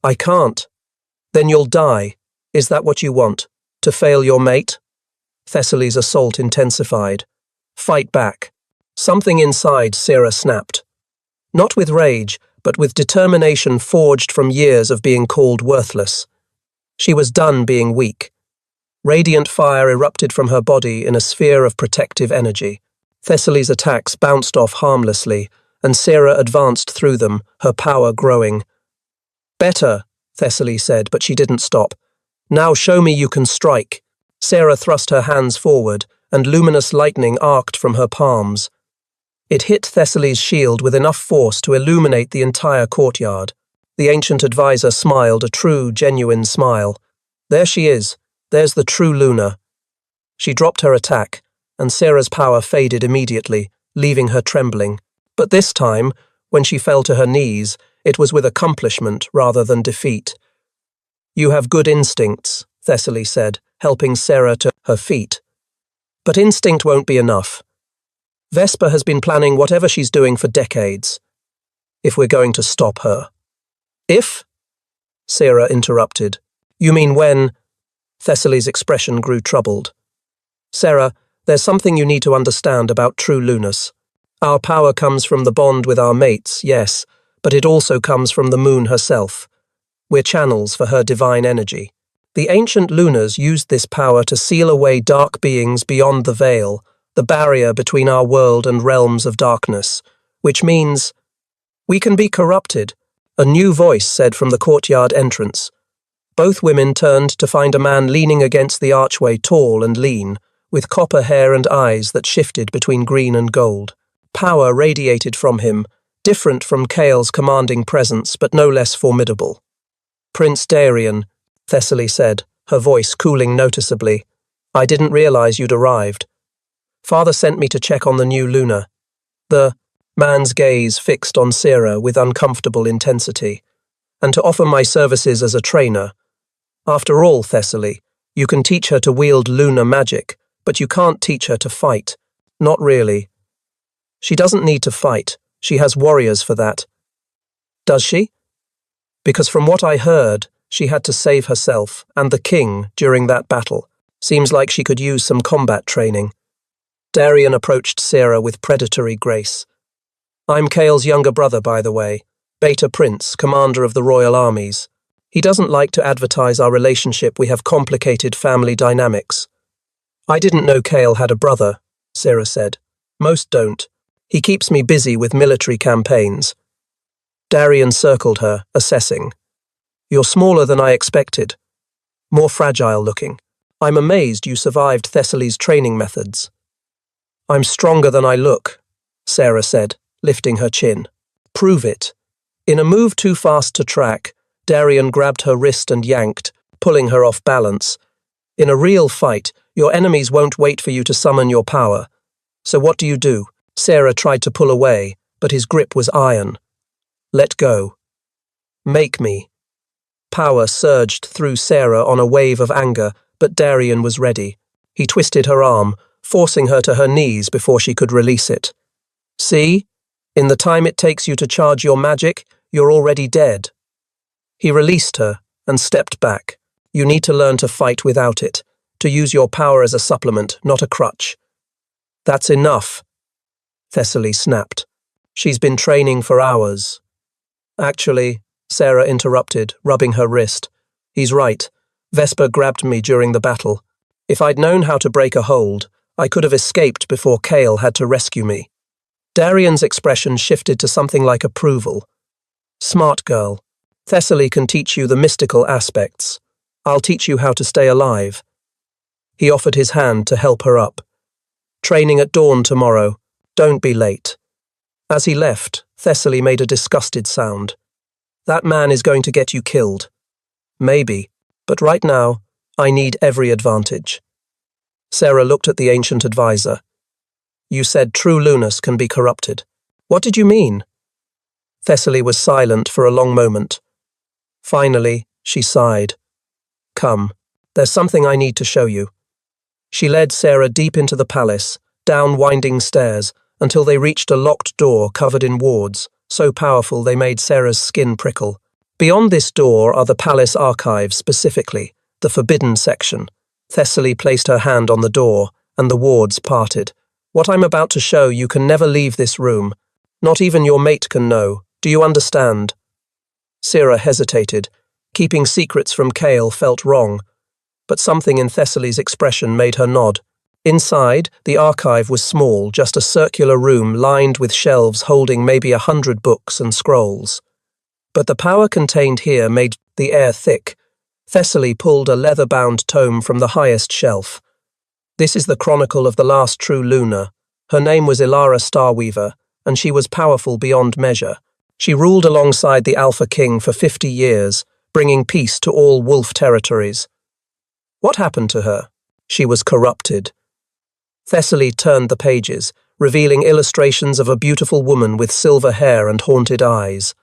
I can't. Then you'll die. Is that what you want? To fail your mate? Thessaly's assault intensified. Fight back. Something inside Sarah snapped. Not with rage, but with determination forged from years of being called worthless. She was done being weak. Radiant fire erupted from her body in a sphere of protective energy. Thessaly's attacks bounced off harmlessly, and Sarah advanced through them, her power growing. Better, Thessaly said, but she didn't stop. Now show me you can strike. Sarah thrust her hands forward, and luminous lightning arced from her palms. It hit Thessaly's shield with enough force to illuminate the entire courtyard. The ancient advisor smiled a true, genuine smile. There she is. There's the true Lunar. She dropped her attack, and Sarah's power faded immediately, leaving her trembling. But this time, when she fell to her knees, it was with accomplishment rather than defeat. You have good instincts, Thessaly said, helping Sarah to her feet. But instinct won't be enough. Vesper has been planning whatever she's doing for decades. If we're going to stop her. If? Sarah interrupted. You mean when? Thessaly's expression grew troubled. Sarah, there's something you need to understand about true Lunars. Our power comes from the bond with our mates, yes, but it also comes from the moon herself. We're channels for her divine energy. The ancient Lunars used this power to seal away dark beings beyond the veil, the barrier between our world and realms of darkness, which means we can be corrupted, a new voice said from the courtyard entrance. Both women turned to find a man leaning against the archway, tall and lean, with copper hair and eyes that shifted between green and gold. Power radiated from him, different from Kael's commanding presence, but no less formidable. Prince Darian, Thessaly said, her voice cooling noticeably. I didn't realize you'd arrived. Father sent me to check on the new Lunar. The man's gaze fixed on Sarah with uncomfortable intensity, and to offer my services as a trainer. After all, Thessaly, you can teach her to wield lunar magic, but you can't teach her to fight. Not really. She doesn't need to fight. She has warriors for that. Does she? Because from what I heard, she had to save herself and the king during that battle. Seems like she could use some combat training. Darian approached Sarah with predatory grace. I'm Kael's younger brother, by the way, Beta Prince, commander of the royal armies. He doesn't like to advertise our relationship. We have complicated family dynamics. I didn't know Kael had a brother, Sarah said. Most don't. He keeps me busy with military campaigns. Darian circled her, assessing. You're smaller than I expected. more fragile looking. I'm amazed you survived Thessaly's training methods. I'm stronger than I look, Sarah said, lifting her chin. Prove it. In a move too fast to track, Darian grabbed her wrist and yanked, pulling her off balance. In a real fight, your enemies won't wait for you to summon your power. So what do? Sarah tried to pull away, but his grip was iron. Let go. Make me. Power surged through Sarah on a wave of anger, but Darian was ready. He twisted her arm, forcing her to her knees before she could release it. See? In the time it takes you to charge your magic, you're already dead. He released her and stepped back. You need to learn to fight without it, to use your power as a supplement, not a crutch. That's enough, Thessaly snapped. She's been training for hours. Actually, Sarah interrupted, rubbing her wrist. He's right. Vesper grabbed me during the battle. If I'd known how to break a hold, I could have escaped before Kale had to rescue me. Darian's expression shifted to something like approval. Smart girl. Thessaly can teach you the mystical aspects. I'll teach you how to stay alive. He offered his hand to help her up. Training at dawn tomorrow. Don't be late. As he left, Thessaly made a disgusted sound. That man is going to get you killed. Maybe, but right now, I need every advantage. Sarah looked at the ancient advisor. You said true Lunas can be corrupted. What did you mean? Thessaly was silent for a long moment. Finally, she sighed. Come, there's something I need to show you. She led Sarah deep into the palace, down winding stairs, until they reached a locked door covered in wards, so powerful they made Sarah's skin prickle. Beyond this door are the palace archives specifically, the forbidden section. Thessaly placed her hand on the door, and the wards parted. What I'm about to show you can never leave this room. Not even your mate can know. Do you understand? Sarah hesitated. Keeping secrets from Kale felt wrong, but something in Thessaly's expression made her nod. Inside, the archive was small, just a circular room lined with shelves holding maybe 100 books and scrolls. But the power contained here made the air thick. Thessaly pulled a leather-bound tome from the highest shelf. This is the chronicle of the last true Luna. Her name was Ilara Starweaver, and she was powerful beyond measure. She ruled alongside the Alpha King for 50 years, bringing peace to all wolf territories. What happened to her? She was corrupted. Thessaly turned the pages, revealing illustrations of a beautiful woman with silver hair and haunted eyes.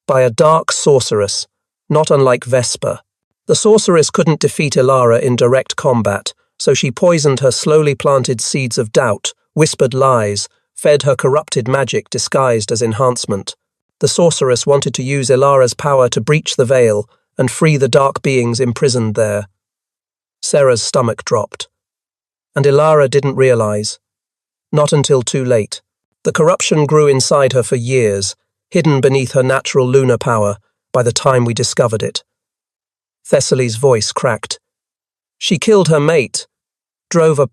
By a dark sorceress, not unlike Vesper. The sorceress couldn't defeat Ilara in direct combat, so she poisoned her slowly planted seeds of doubt, whispered lies, fed her corrupted magic disguised as enhancement. The sorceress wanted to use Ilara's power to breach the veil and free the dark beings imprisoned there. Sarah's stomach dropped. And Ilara didn't realize. Not until too late. The corruption grew inside her for years, hidden beneath her natural lunar power by the time we discovered it. Thessaly's voice cracked. She killed her mate, drove a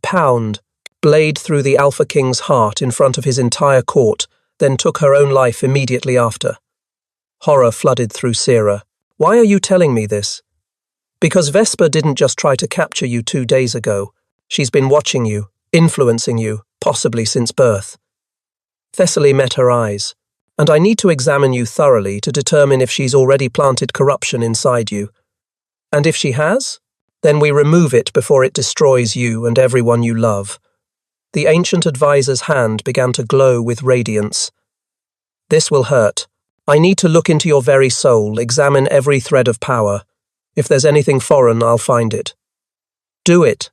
blade through the Alpha King's heart in front of his entire court, then took her own life immediately after. Horror flooded through Sarah. Why are you telling me this? Because Vesper didn't just try to capture you 2 days ago. She's been watching you, influencing you, possibly since birth. Thessaly met her eyes. And I need to examine you thoroughly to determine if she's already planted corruption inside you. And if she has, then we remove it before it destroys you and everyone you love. The ancient advisor's hand began to glow with radiance. This will hurt. I need to look into your very soul, examine every thread of power. If there's anything foreign, I'll find it. Do it,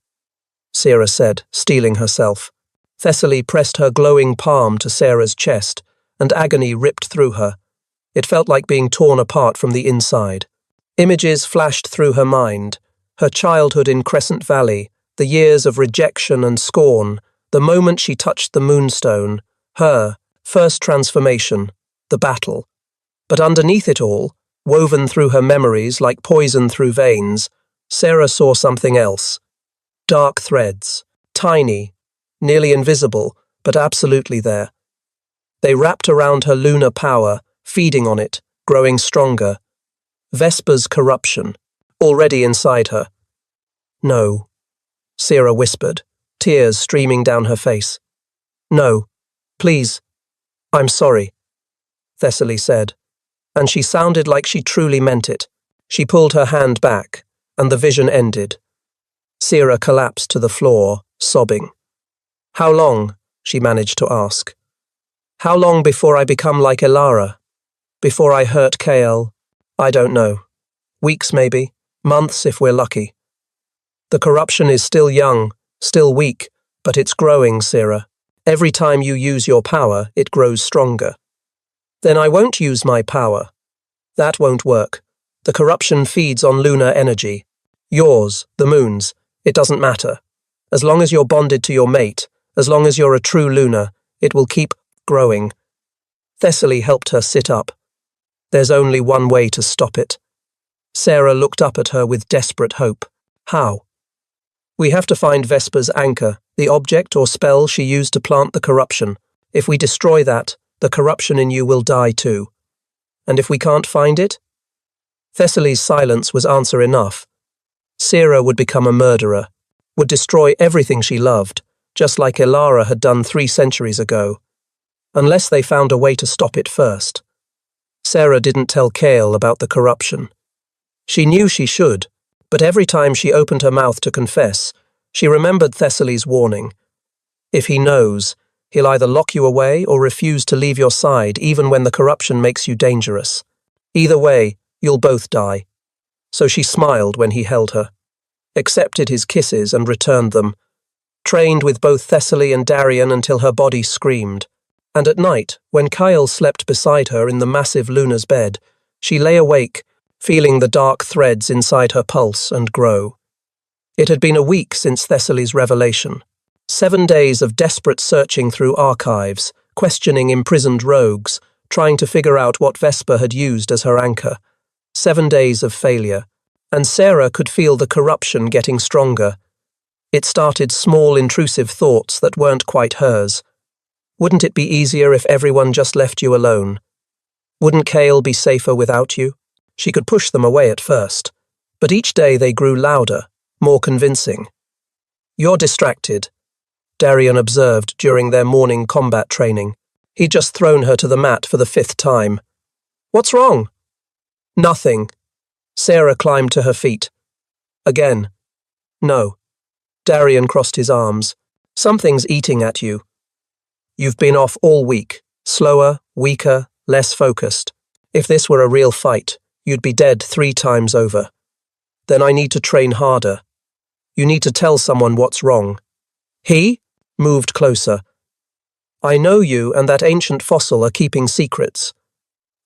Sarah said, steeling herself. Thessaly pressed her glowing palm to Sarah's chest, and agony ripped through her. It felt like being torn apart from the inside. Images flashed through her mind. Her childhood in Crescent Valley, the years of rejection and scorn, the moment she touched the Moonstone, her first transformation, the battle. But underneath it all, woven through her memories like poison through veins, Sarah saw something else. Dark threads, tiny, nearly invisible, but absolutely there. They wrapped around her lunar power, feeding on it, growing stronger. Vesper's corruption, already inside her. No, Sera whispered, tears streaming down her face. No, please, I'm sorry, Thessaly said, and she sounded like she truly meant it. She pulled her hand back, and the vision ended. Sera collapsed to the floor, sobbing. How long? She managed to ask. How long before I become like Elara? Before I hurt Kael? I don't know. Weeks maybe, months if we're lucky. The corruption is still young, still weak, but it's growing, Sera. Every time you use your power, it grows stronger. Then I won't use my power. That won't work. The corruption feeds on lunar energy. Yours, the moon's, it doesn't matter. As long as you're bonded to your mate, as long as you're a true lunar, it will keep growing. Thessaly helped her sit up. There's only one way to stop it. Sera looked up at her with desperate hope. How? We have to find Vesper's anchor, the object or spell she used to plant the corruption. If we destroy that, the corruption in you will die too. And if we can't find it? Thessaly's silence was answer enough. Sera would become a murderer, would destroy everything she loved, just like Elara had done 3 centuries ago, unless they found a way to stop it first. Sera didn't tell Kael about the corruption. She knew she should, but every time she opened her mouth to confess, she remembered Thessaly's warning. If he knows, he'll either lock you away or refuse to leave your side even when the corruption makes you dangerous. Either way, you'll both die. So she smiled when he held her, accepted his kisses and returned them, trained with both Thessaly and Darian until her body screamed. And at night, when Kael slept beside her in the massive Luna's bed, she lay awake, feeling the dark threads inside her pulse and grow. It had been a week since Thessaly's revelation. 7 days of desperate searching through archives, questioning imprisoned rogues, trying to figure out what Vesper had used as her anchor. 7 days of failure, and Sera could feel the corruption getting stronger. It started small intrusive thoughts that weren't quite hers. Wouldn't it be easier if everyone just left you alone? Wouldn't Kael be safer without you? She could push them away at first, but each day they grew louder, more convincing. You're distracted, Darian observed during their morning combat training. He'd just thrown her to the mat for the 5th time. What's wrong? Nothing. Sera climbed to her feet. Again. No. Darian crossed his arms. Something's eating at you. You've been off all week, slower, weaker, less focused. If this were a real fight, you'd be dead 3 times over. Then I need to train harder. You need to tell someone what's wrong. He moved closer. I know you and that ancient fossil are keeping secrets.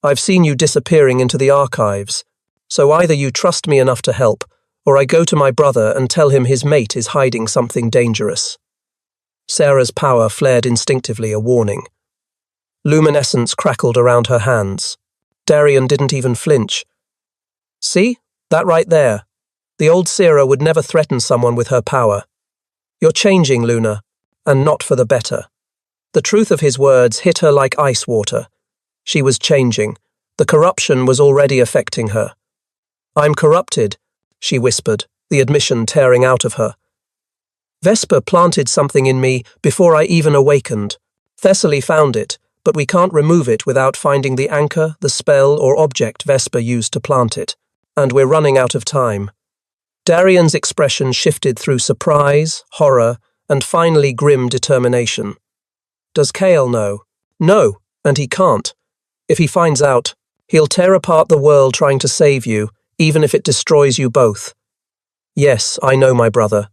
I've seen you disappearing into the archives, so either you trust me enough to help, or I go to my brother and tell him his mate is hiding something dangerous. Sera's power flared instinctively, a warning. Luminescence crackled around her hands. Darian didn't even flinch. See? That right there. The old Sera would never threaten someone with her power. You're changing, Luna, and not for the better. The truth of his words hit her like ice water. She was changing. The corruption was already affecting her. I'm corrupted, she whispered, the admission tearing out of her. Vesper planted something in me before I even awakened. Thessaly found it, but we can't remove it without finding the anchor, the spell or object Vesper used to plant it. And we're running out of time. Darian's expression shifted through surprise, horror, and finally grim determination. Does Kael know? No, and he can't. If he finds out, he'll tear apart the world trying to save you, even if it destroys you both. Yes, I know, my brother.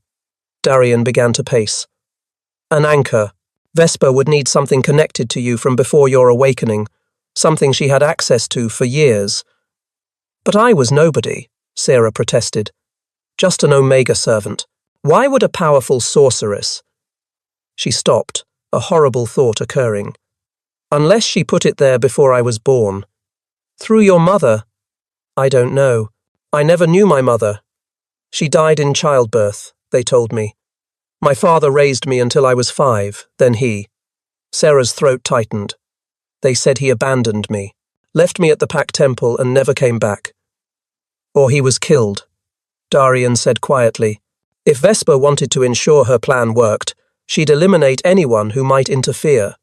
Darian began to pace. An anchor. Vesper would need something connected to you from before your awakening, something she had access to for years. But I was nobody, Sera protested. Just an Omega servant. Why would a powerful sorceress? She stopped, a horrible thought occurring. Unless she put it there before I was born. Through your mother? I don't know. I never knew my mother. She died in childbirth, they told me. My father raised me until I was 5, then he. Sera's throat tightened. They said he abandoned me, left me at the Pack Temple and never came back. Or he was killed, Darian said quietly. If Vesper wanted to ensure her plan worked, she'd eliminate anyone who might interfere.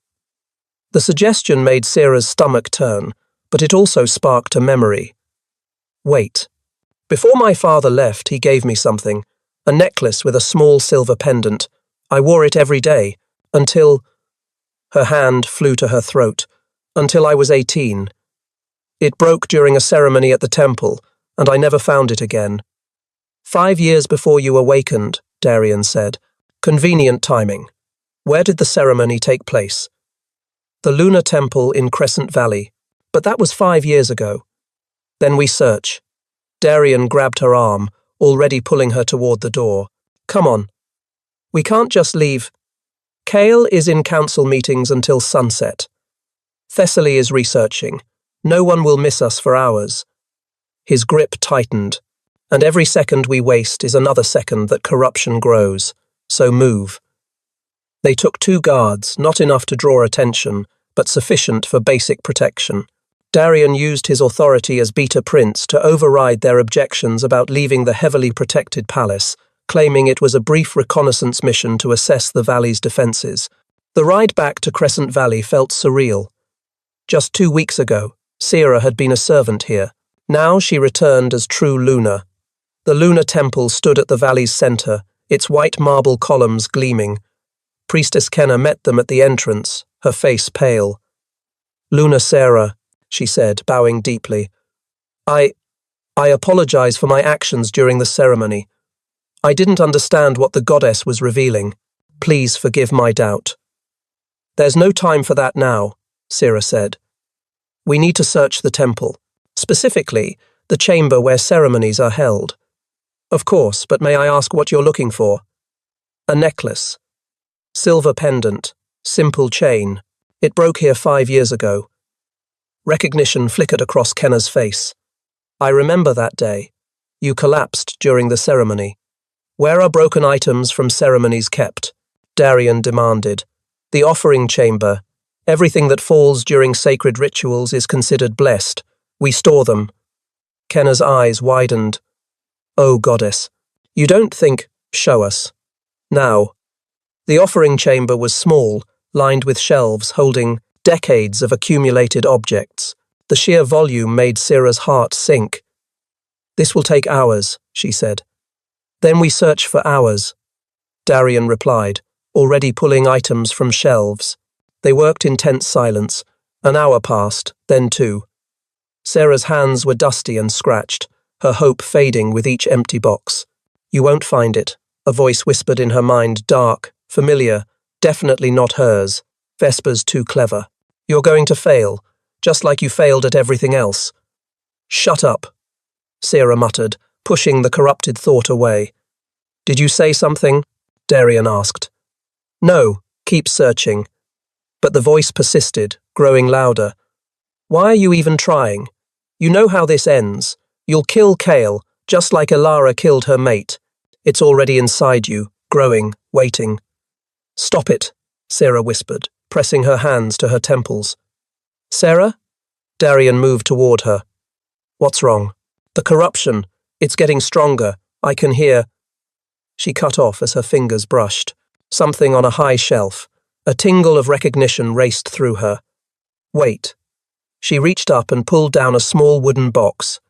The suggestion made Sarah's stomach turn, but it also sparked a memory. Wait. Before my father left, he gave me something, a necklace with a small silver pendant. I wore it every day, until... Her hand flew to her throat. Until I was 18. It broke during a ceremony at the temple, and I never found it again. 5 years before you awakened, Darian said. Convenient timing. Where did the ceremony take place? The Lunar Temple in Crescent Valley. But that was 5 years ago. Then we search. Darian grabbed her arm, already pulling her toward the door. Come on. We can't just leave. Kale is in council meetings until sunset. Thessaly is researching. No one will miss us for hours. His grip tightened, and every second we waste is another second that corruption grows. So move. They took 2 guards, not enough to draw attention, but sufficient for basic protection. Darian used his authority as Beta Prince to override their objections about leaving the heavily protected palace, claiming it was a brief reconnaissance mission to assess the valley's defenses. The ride back to Crescent Valley felt surreal. Just 2 weeks ago, Sarah had been a servant here. Now she returned as true Luna. The Lunar Temple stood at the valley's center, its white marble columns gleaming. Priestess Kenna met them at the entrance, her face pale. Luna Sarah, she said, bowing deeply. I apologize for my actions during the ceremony. I didn't understand what the goddess was revealing. Please forgive my doubt. There's no time for that now, Sarah said. We need to search the temple, specifically the chamber where ceremonies are held. Of course, but may I ask what you're looking for? A necklace. Silver pendant. Simple chain. It broke here 5 years ago. Recognition flickered across Kenna's face. I remember that day. You collapsed during the ceremony. Where are broken items from ceremonies kept? Darian demanded. The offering chamber. Everything that falls during sacred rituals is considered blessed. We store them. Kenna's eyes widened. Oh, goddess. You don't think... Show us. Now. The offering chamber was small, lined with shelves holding decades of accumulated objects. The sheer volume made Sarah's heart sink. This will take hours, she said. Then we search for hours, Darian replied, already pulling items from shelves. They worked in tense silence. An hour passed, then 2. Sarah's hands were dusty and scratched, her hope fading with each empty box. You won't find it, a voice whispered in her mind, dark, familiar, definitely not hers. Vesper's too clever. You're going to fail, just like you failed at everything else. Shut up, Sarah muttered, pushing the corrupted thought away. Did you say something? Darian asked. No, keep searching. But the voice persisted, growing louder. Why are you even trying? You know how this ends. You'll kill Kale, just like Elara killed her mate. It's already inside you, growing, waiting. Stop it, Sarah whispered, pressing her hands to her temples. Sarah? Darian moved toward her. What's wrong? The corruption. It's getting stronger. I can hear... She cut off as her fingers brushed. Something on a high shelf. A tingle of recognition raced through her. Wait. She reached up and pulled down a small wooden box.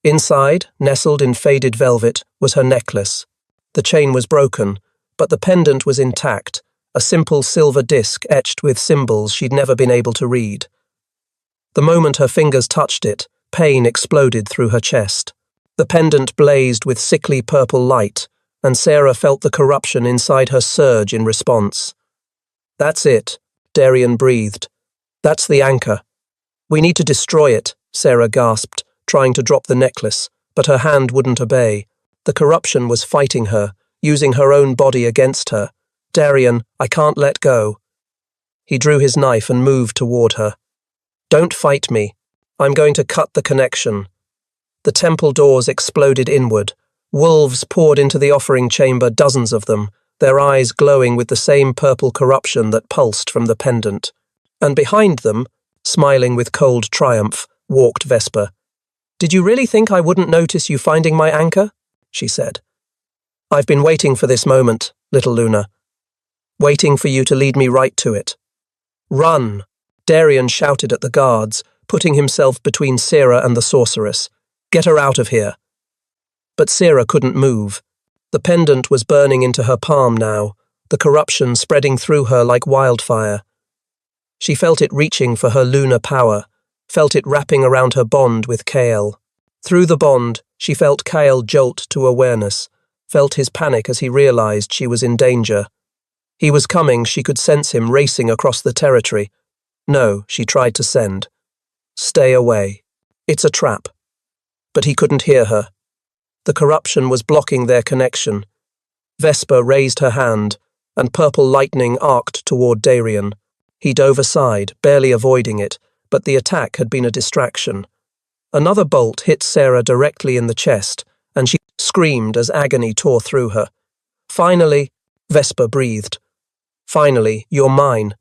Inside, nestled in faded velvet, was her necklace. The chain was broken, but the pendant was intact, a simple silver disc etched with symbols she'd never been able to read. The moment her fingers touched it, pain exploded through her chest. The pendant blazed with sickly purple light, and Sarah felt the corruption inside her surge in response. That's it, Darian breathed. That's the anchor. We need to destroy it, Sarah gasped, trying to drop the necklace, but her hand wouldn't obey. The corruption was fighting her, using her own body against her. Darian, I can't let go. He drew his knife and moved toward her. Don't fight me. I'm going to cut the connection. The temple doors exploded inward. Wolves poured into the offering chamber, dozens of them, their eyes glowing with the same purple corruption that pulsed from the pendant. And behind them, smiling with cold triumph, walked Vesper. Did you really think I wouldn't notice you finding my anchor? she said. "I've been waiting for this moment, little Luna. Waiting for you to lead me right to it." "Run!" Darian shouted at the guards, putting himself between Sarah and the sorceress. "Get her out of here." But Sarah couldn't move. The pendant was burning into her palm now, the corruption spreading through her like wildfire. She felt it reaching for her lunar power, felt it wrapping around her bond with Kael. Through the bond, she felt Kael jolt to awareness, felt his panic as he realized she was in danger. He was coming, she could sense him racing across the territory. No, she tried to send. "Stay away. It's a trap." But he couldn't hear her. The corruption was blocking their connection. Vesper raised her hand, and purple lightning arced toward Darian. He dove aside, barely avoiding it, but the attack had been a distraction. Another bolt hit Sarah directly in the chest, and she screamed as agony tore through her. "Finally," Vesper breathed. "Finally, you're mine."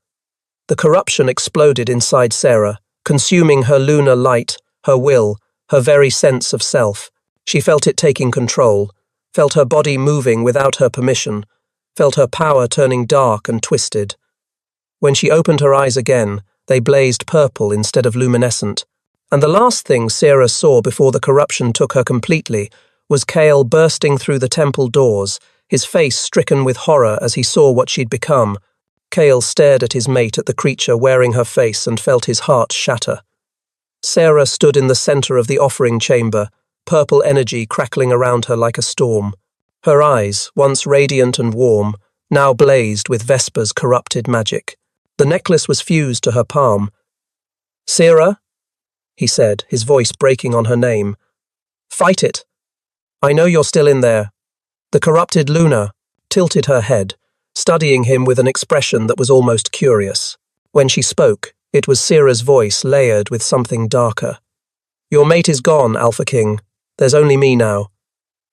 The corruption exploded inside Sarah, consuming her lunar light, her will, her very sense of self. She felt it taking control, felt her body moving without her permission, felt her power turning dark and twisted. When she opened her eyes again, they blazed purple instead of luminescent. And the last thing Sarah saw before the corruption took her completely was Kael bursting through the temple doors, his face stricken with horror as he saw what she'd become. Kael stared at his mate at the creature wearing her face and felt his heart shatter. Sarah stood in the center of the offering chamber, purple energy crackling around her like a storm. Her eyes, once radiant and warm, now blazed with Vesper's corrupted magic. The necklace was fused to her palm. "Sarah," he said, his voice breaking on her name. "Fight it. I know you're still in there." The corrupted Luna tilted her head, studying him with an expression that was almost curious. When she spoke, it was Sarah's voice layered with something darker. "Your mate is gone, Alpha King. There's only me now."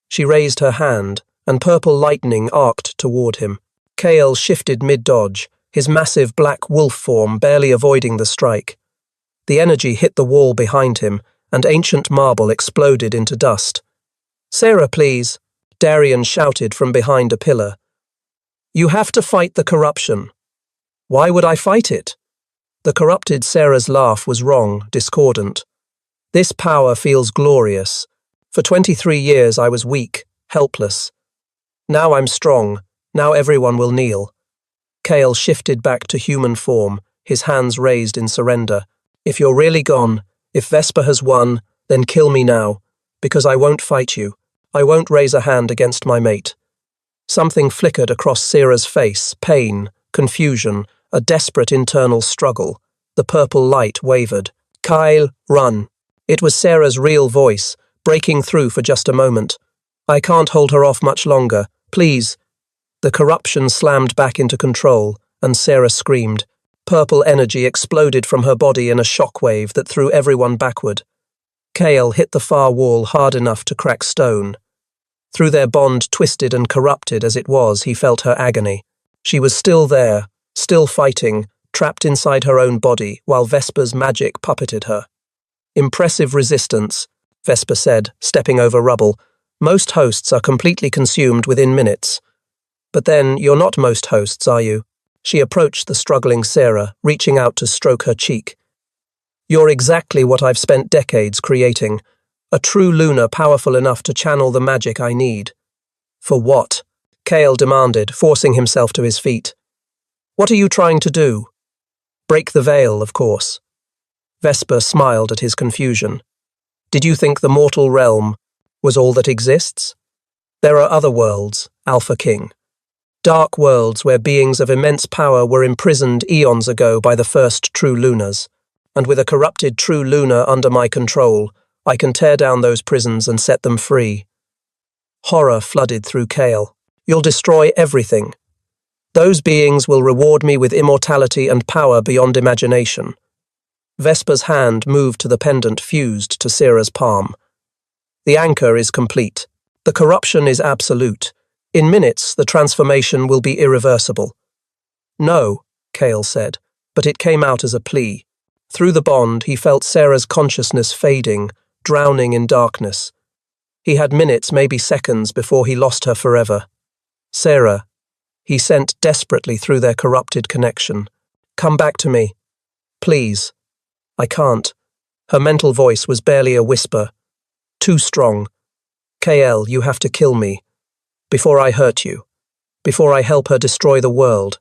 She raised her hand, and purple lightning arced toward him. Kael shifted mid-dodge, his massive black wolf form barely avoiding the strike. The energy hit the wall behind him, and ancient marble exploded into dust. "Sarah, please," Darian shouted from behind a pillar. "You have to fight the corruption." "Why would I fight it?" The corrupted Sarah's laugh was wrong, discordant. "This power feels glorious. For 23 years I was weak, helpless. Now I'm strong. Now everyone will kneel." Kael shifted back to human form, his hands raised in surrender. "If you're really gone, if Vesper has won, then kill me now, because I won't fight you. I won't raise a hand against my mate." Something flickered across Sarah's face, pain, confusion, a desperate internal struggle. The purple light wavered. "Kyle, run." It was Sarah's real voice, breaking through for just a moment. "I can't hold her off much longer. Please." The corruption slammed back into control, and Sarah screamed. Purple energy exploded from her body in a shockwave that threw everyone backward. Kael hit the far wall hard enough to crack stone. Through their bond twisted and corrupted as it was, he felt her agony. She was still there, still fighting, trapped inside her own body, while Vesper's magic puppeted her. "Impressive resistance," Vesper said, stepping over rubble. "Most hosts are completely consumed within minutes." "But then, you're not most hosts, are you?" She approached the struggling Sarah, reaching out to stroke her cheek. "You're exactly what I've spent decades creating. A true Luna powerful enough to channel the magic I need." "For what?" Kael demanded, forcing himself to his feet. "What are you trying to do?" "Break the veil, of course." Vesper smiled at his confusion. "Did you think the mortal realm was all that exists? There are other worlds, Alpha King. Dark worlds where beings of immense power were imprisoned eons ago by the first true Lunas. And with a corrupted true Luna under my control, I can tear down those prisons and set them free." Horror flooded through Kael. "You'll destroy everything. Those beings will reward me with immortality and power beyond imagination." Vesper's hand moved to the pendant fused to Sarah's palm. "The anchor is complete. The corruption is absolute. In minutes, the transformation will be irreversible." "No," Kael said, but it came out as a plea. Through the bond, he felt Sarah's consciousness fading, drowning in darkness. He had minutes, maybe seconds, before he lost her forever. Sarah, he sent desperately through their corrupted connection. Come back to me. Please. I can't. Her mental voice was barely a whisper. Too strong. KL, you have to kill me. Before I hurt you. Before I help her destroy the world.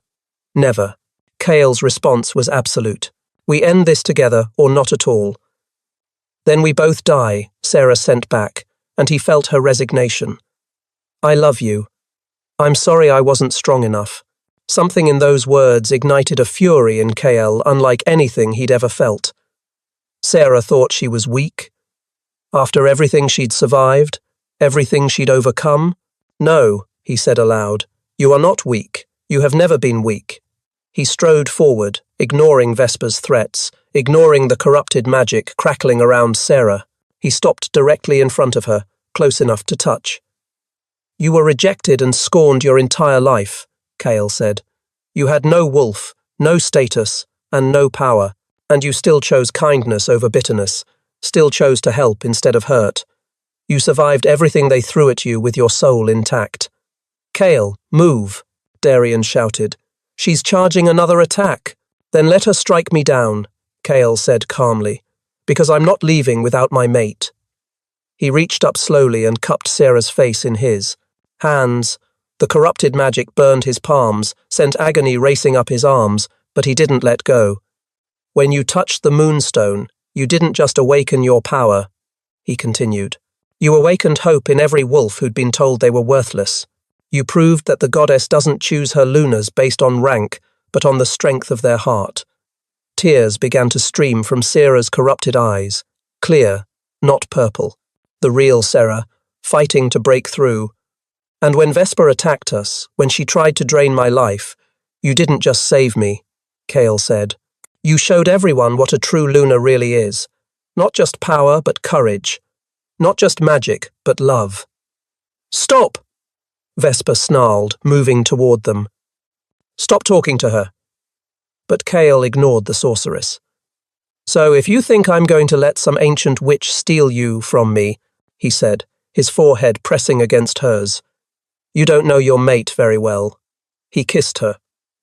Never. KL's response was absolute. We end this together, or not at all. Then we both die, Sarah sent back, and he felt her resignation. I love you. I'm sorry I wasn't strong enough. Something in those words ignited a fury in KL unlike anything he'd ever felt. Sarah thought she was weak. After everything she'd survived, everything she'd overcome? No, he said aloud. You are not weak. You have never been weak. He strode forward, ignoring Vesper's threats, ignoring the corrupted magic crackling around Sarah. He stopped directly in front of her, close enough to touch. You were rejected and scorned your entire life, Kale said. You had no wolf, no status, and no power, and you still chose kindness over bitterness, still chose to help instead of hurt. You survived everything they threw at you with your soul intact. Kale, move, Darian shouted. She's charging another attack. Then let her strike me down, Kale said calmly, because I'm not leaving without my mate. He reached up slowly and cupped Sarah's face in his. Hands. The corrupted magic burned his palms, sent agony racing up his arms, but he didn't let go. When you touched the Moonstone, you didn't just awaken your power, he continued. You awakened hope in every wolf who'd been told they were worthless. You proved that the goddess doesn't choose her lunars based on rank, but on the strength of their heart. Tears began to stream from Sarah's corrupted eyes, clear, not purple. The real Sarah, fighting to break through. And when Vesper attacked us, when she tried to drain my life, you didn't just save me, Kale said. You showed everyone what a true lunar really is. Not just power, but courage. Not just magic, but love. Stop! Vesper snarled, moving toward them. Stop talking to her. But Kale ignored the sorceress. So if you think I'm going to let some ancient witch steal you from me, he said, his forehead pressing against hers, you don't know your mate very well. He kissed her.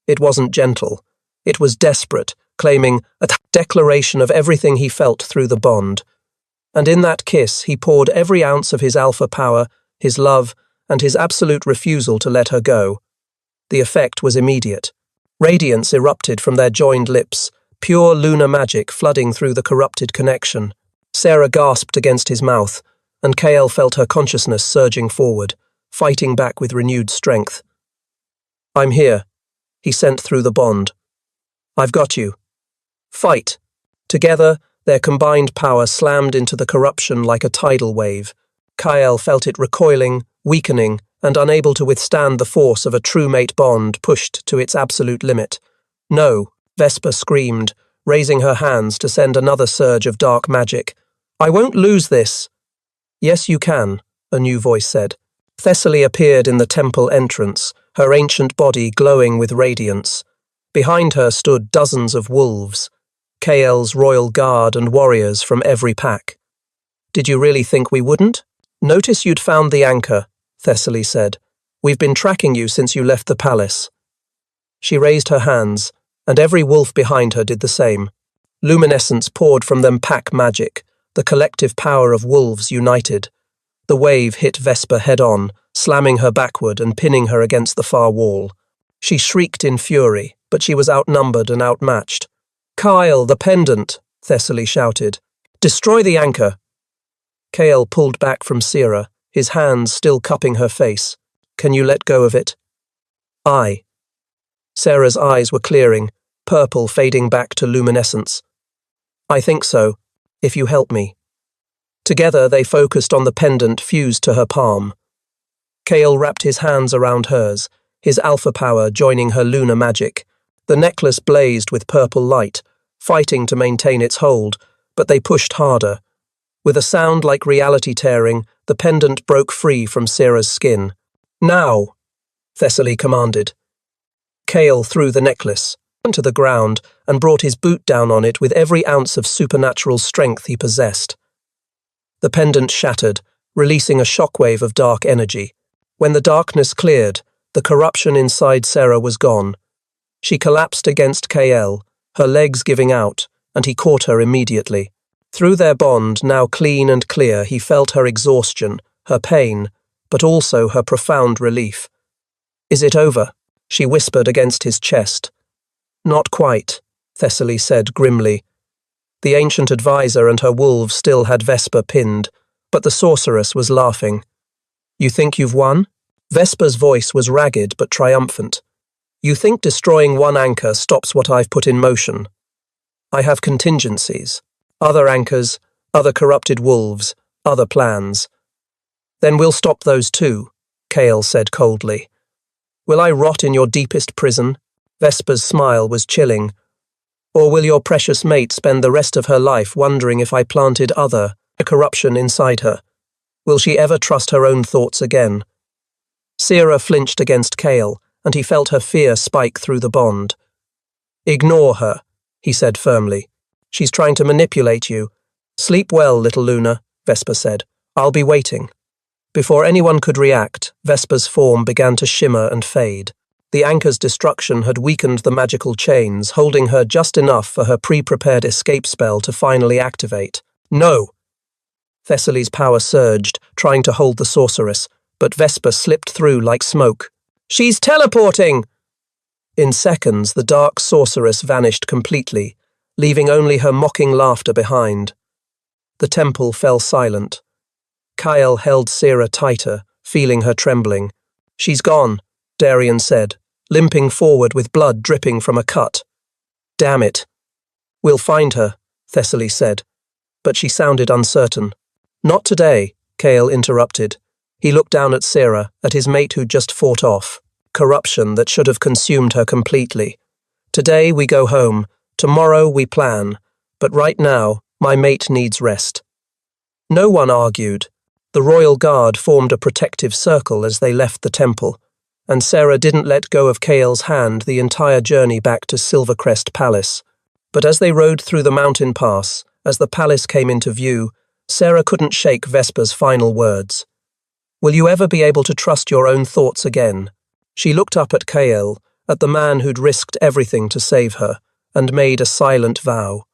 It wasn't gentle. It was desperate, claiming a declaration of everything he felt through the bond. And in that kiss, he poured every ounce of his alpha power, his love, and his absolute refusal to let her go. The effect was immediate. Radiance erupted from their joined lips, pure lunar magic flooding through the corrupted connection. Sarah gasped against his mouth, and Kale felt her consciousness surging forward, fighting back with renewed strength. I'm here, he sent through the bond. I've got you. Fight. Together, their combined power slammed into the corruption like a tidal wave. Kyle felt it recoiling, weakening, and unable to withstand the force of a true mate bond pushed to its absolute limit. No, Vesper screamed, raising her hands to send another surge of dark magic. I won't lose this. Yes, you can, a new voice said. Thessaly appeared in the temple entrance, her ancient body glowing with radiance. Behind her stood dozens of wolves, Kael's royal guard and warriors from every pack. Did you really think we wouldn't? Notice you'd found the anchor, Thessaly said. We've been tracking you since you left the palace. She raised her hands, and every wolf behind her did the same. Luminescence poured from them pack magic, the collective power of wolves united. The wave hit Vesper head-on, slamming her backward and pinning her against the far wall. She shrieked in fury, but she was outnumbered and outmatched. Kyle, the pendant, Thessaly shouted. Destroy the anchor. Kale pulled back from Sarah, his hands still cupping her face. Can you let go of it? I. Sarah's eyes were clearing, purple fading back to luminescence. I think so, if you help me. Together they focused on the pendant fused to her palm. Kale wrapped his hands around hers, his alpha power joining her lunar magic. The necklace blazed with purple light, fighting to maintain its hold, but they pushed harder. With a sound like reality tearing, the pendant broke free from Sarah's skin. Now, Thessaly commanded. Kale threw the necklace onto the ground and brought his boot down on it with every ounce of supernatural strength he possessed. The pendant shattered, releasing a shockwave of dark energy. When the darkness cleared, the corruption inside Sarah was gone. She collapsed against KL, her legs giving out, and he caught her immediately. Through their bond, now clean and clear, he felt her exhaustion, her pain, but also her profound relief. "Is it over?" she whispered against his chest. "Not quite," Thessaly said grimly. The ancient advisor and her wolves still had Vesper pinned, but the sorceress was laughing. "You think you've won?" Vesper's voice was ragged but triumphant. "You think destroying one anchor stops what I've put in motion? I have contingencies. Other anchors, other corrupted wolves, other plans." "Then we'll stop those too," Kale said coldly. "Will I rot in your deepest prison?" Vesper's smile was chilling. "Or will your precious mate spend the rest of her life wondering if I planted other corruption inside her? Will she ever trust her own thoughts again?" Sarah flinched against Kale, and he felt her fear spike through the bond. "Ignore her," he said firmly. "She's trying to manipulate you." "Sleep well, little Luna," Vesper said. "I'll be waiting." Before anyone could react, Vesper's form began to shimmer and fade. The anchor's destruction had weakened the magical chains, holding her just enough for her pre-prepared escape spell to finally activate. "No!" Thessaly's power surged, trying to hold the sorceress, but Vesper slipped through like smoke. "She's teleporting!" In seconds, the dark sorceress vanished completely, leaving only her mocking laughter behind. The temple fell silent. Kyle held Sarah tighter, feeling her trembling. "She's gone," Darian said, limping forward with blood dripping from a cut. "Damn it." "We'll find her," Thessaly said, but she sounded uncertain. "Not today," Kale interrupted. He looked down at Sarah, at his mate who'd just fought off. Corruption that should have consumed her completely. "Today we go home. Tomorrow we plan. But right now, my mate needs rest." No one argued. The royal guard formed a protective circle as they left the temple, and Sarah didn't let go of Kale's hand the entire journey back to Silvercrest Palace. But as they rode through the mountain pass, as the palace came into view, Sarah couldn't shake Vesper's final words. "Will you ever be able to trust your own thoughts again?" She looked up at Kale, at the man who'd risked everything to save her, and made a silent vow.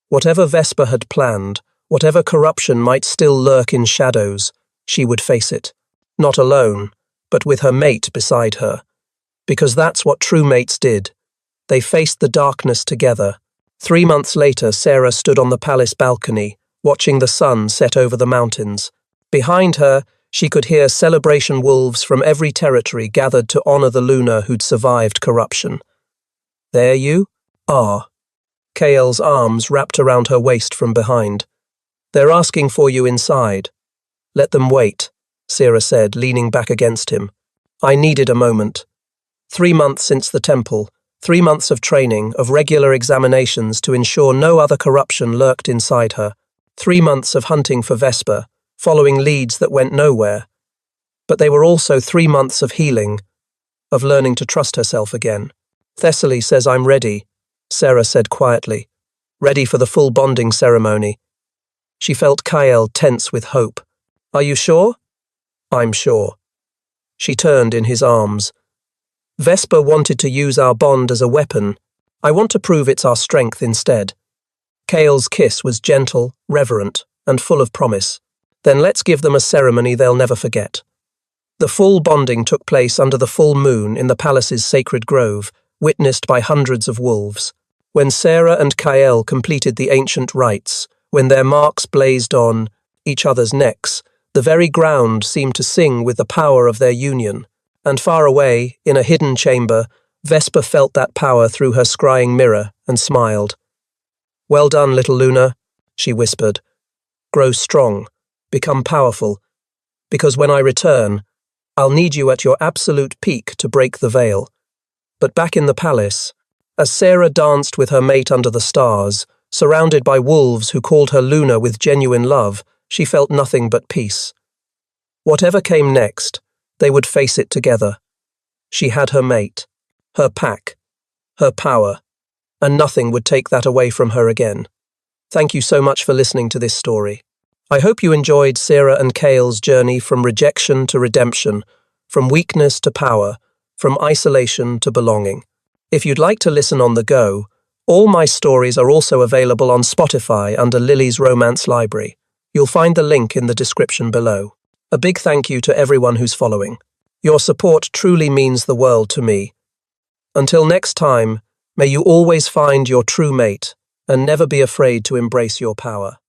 Whatever Vesper had planned, whatever corruption might still lurk in shadows, she would face it. Not alone, but with her mate beside her. Because that's what true mates did. They faced the darkness together. 3 months later, Sarah stood on the palace balcony, watching the sun set over the mountains. Behind her, she could hear celebration wolves from every territory gathered to honor the Luna who'd survived corruption. "There you are." Kale's arms wrapped around her waist from behind. "They're asking for you inside." "Let them wait," Sarah said, leaning back against him. "I needed a moment. 3 months since the temple, 3 months of training, of regular examinations to ensure no other corruption lurked inside her. 3 months of hunting for Vesper, following leads that went nowhere. But they were also 3 months of healing, of learning to trust herself again. "Thessaly says I'm ready," Sarah said quietly. "Ready for the full bonding ceremony." She felt Kyle tense with hope. "Are you sure?" "I'm sure." She turned in his arms. "Vesper wanted to use our bond as a weapon. I want to prove it's our strength instead." Kale's kiss was gentle, reverent, and full of promise. "Then let's give them a ceremony they'll never forget." The full bonding took place under the full moon in the palace's sacred grove, witnessed by hundreds of wolves. When Sarah and Kyle completed the ancient rites, when their marks blazed on each other's necks, the very ground seemed to sing with the power of their union. And far away, in a hidden chamber, Vesper felt that power through her scrying mirror and smiled. "Well done, little Luna," she whispered. "Grow strong, become powerful, because when I return, I'll need you at your absolute peak to break the veil." But back in the palace, as Sarah danced with her mate under the stars, surrounded by wolves who called her Luna with genuine love, she felt nothing but peace. Whatever came next, they would face it together. She had her mate, her pack, her power, and nothing would take that away from her again. Thank you so much for listening to this story. I hope you enjoyed Sarah and Kale's journey from rejection to redemption, from weakness to power, from isolation to belonging. If you'd like to listen on the go, all my stories are also available on Spotify under Lily's Romance Library. You'll find the link in the description below. A big thank you to everyone who's following. Your support truly means the world to me. Until next time, may you always find your true mate and never be afraid to embrace your power.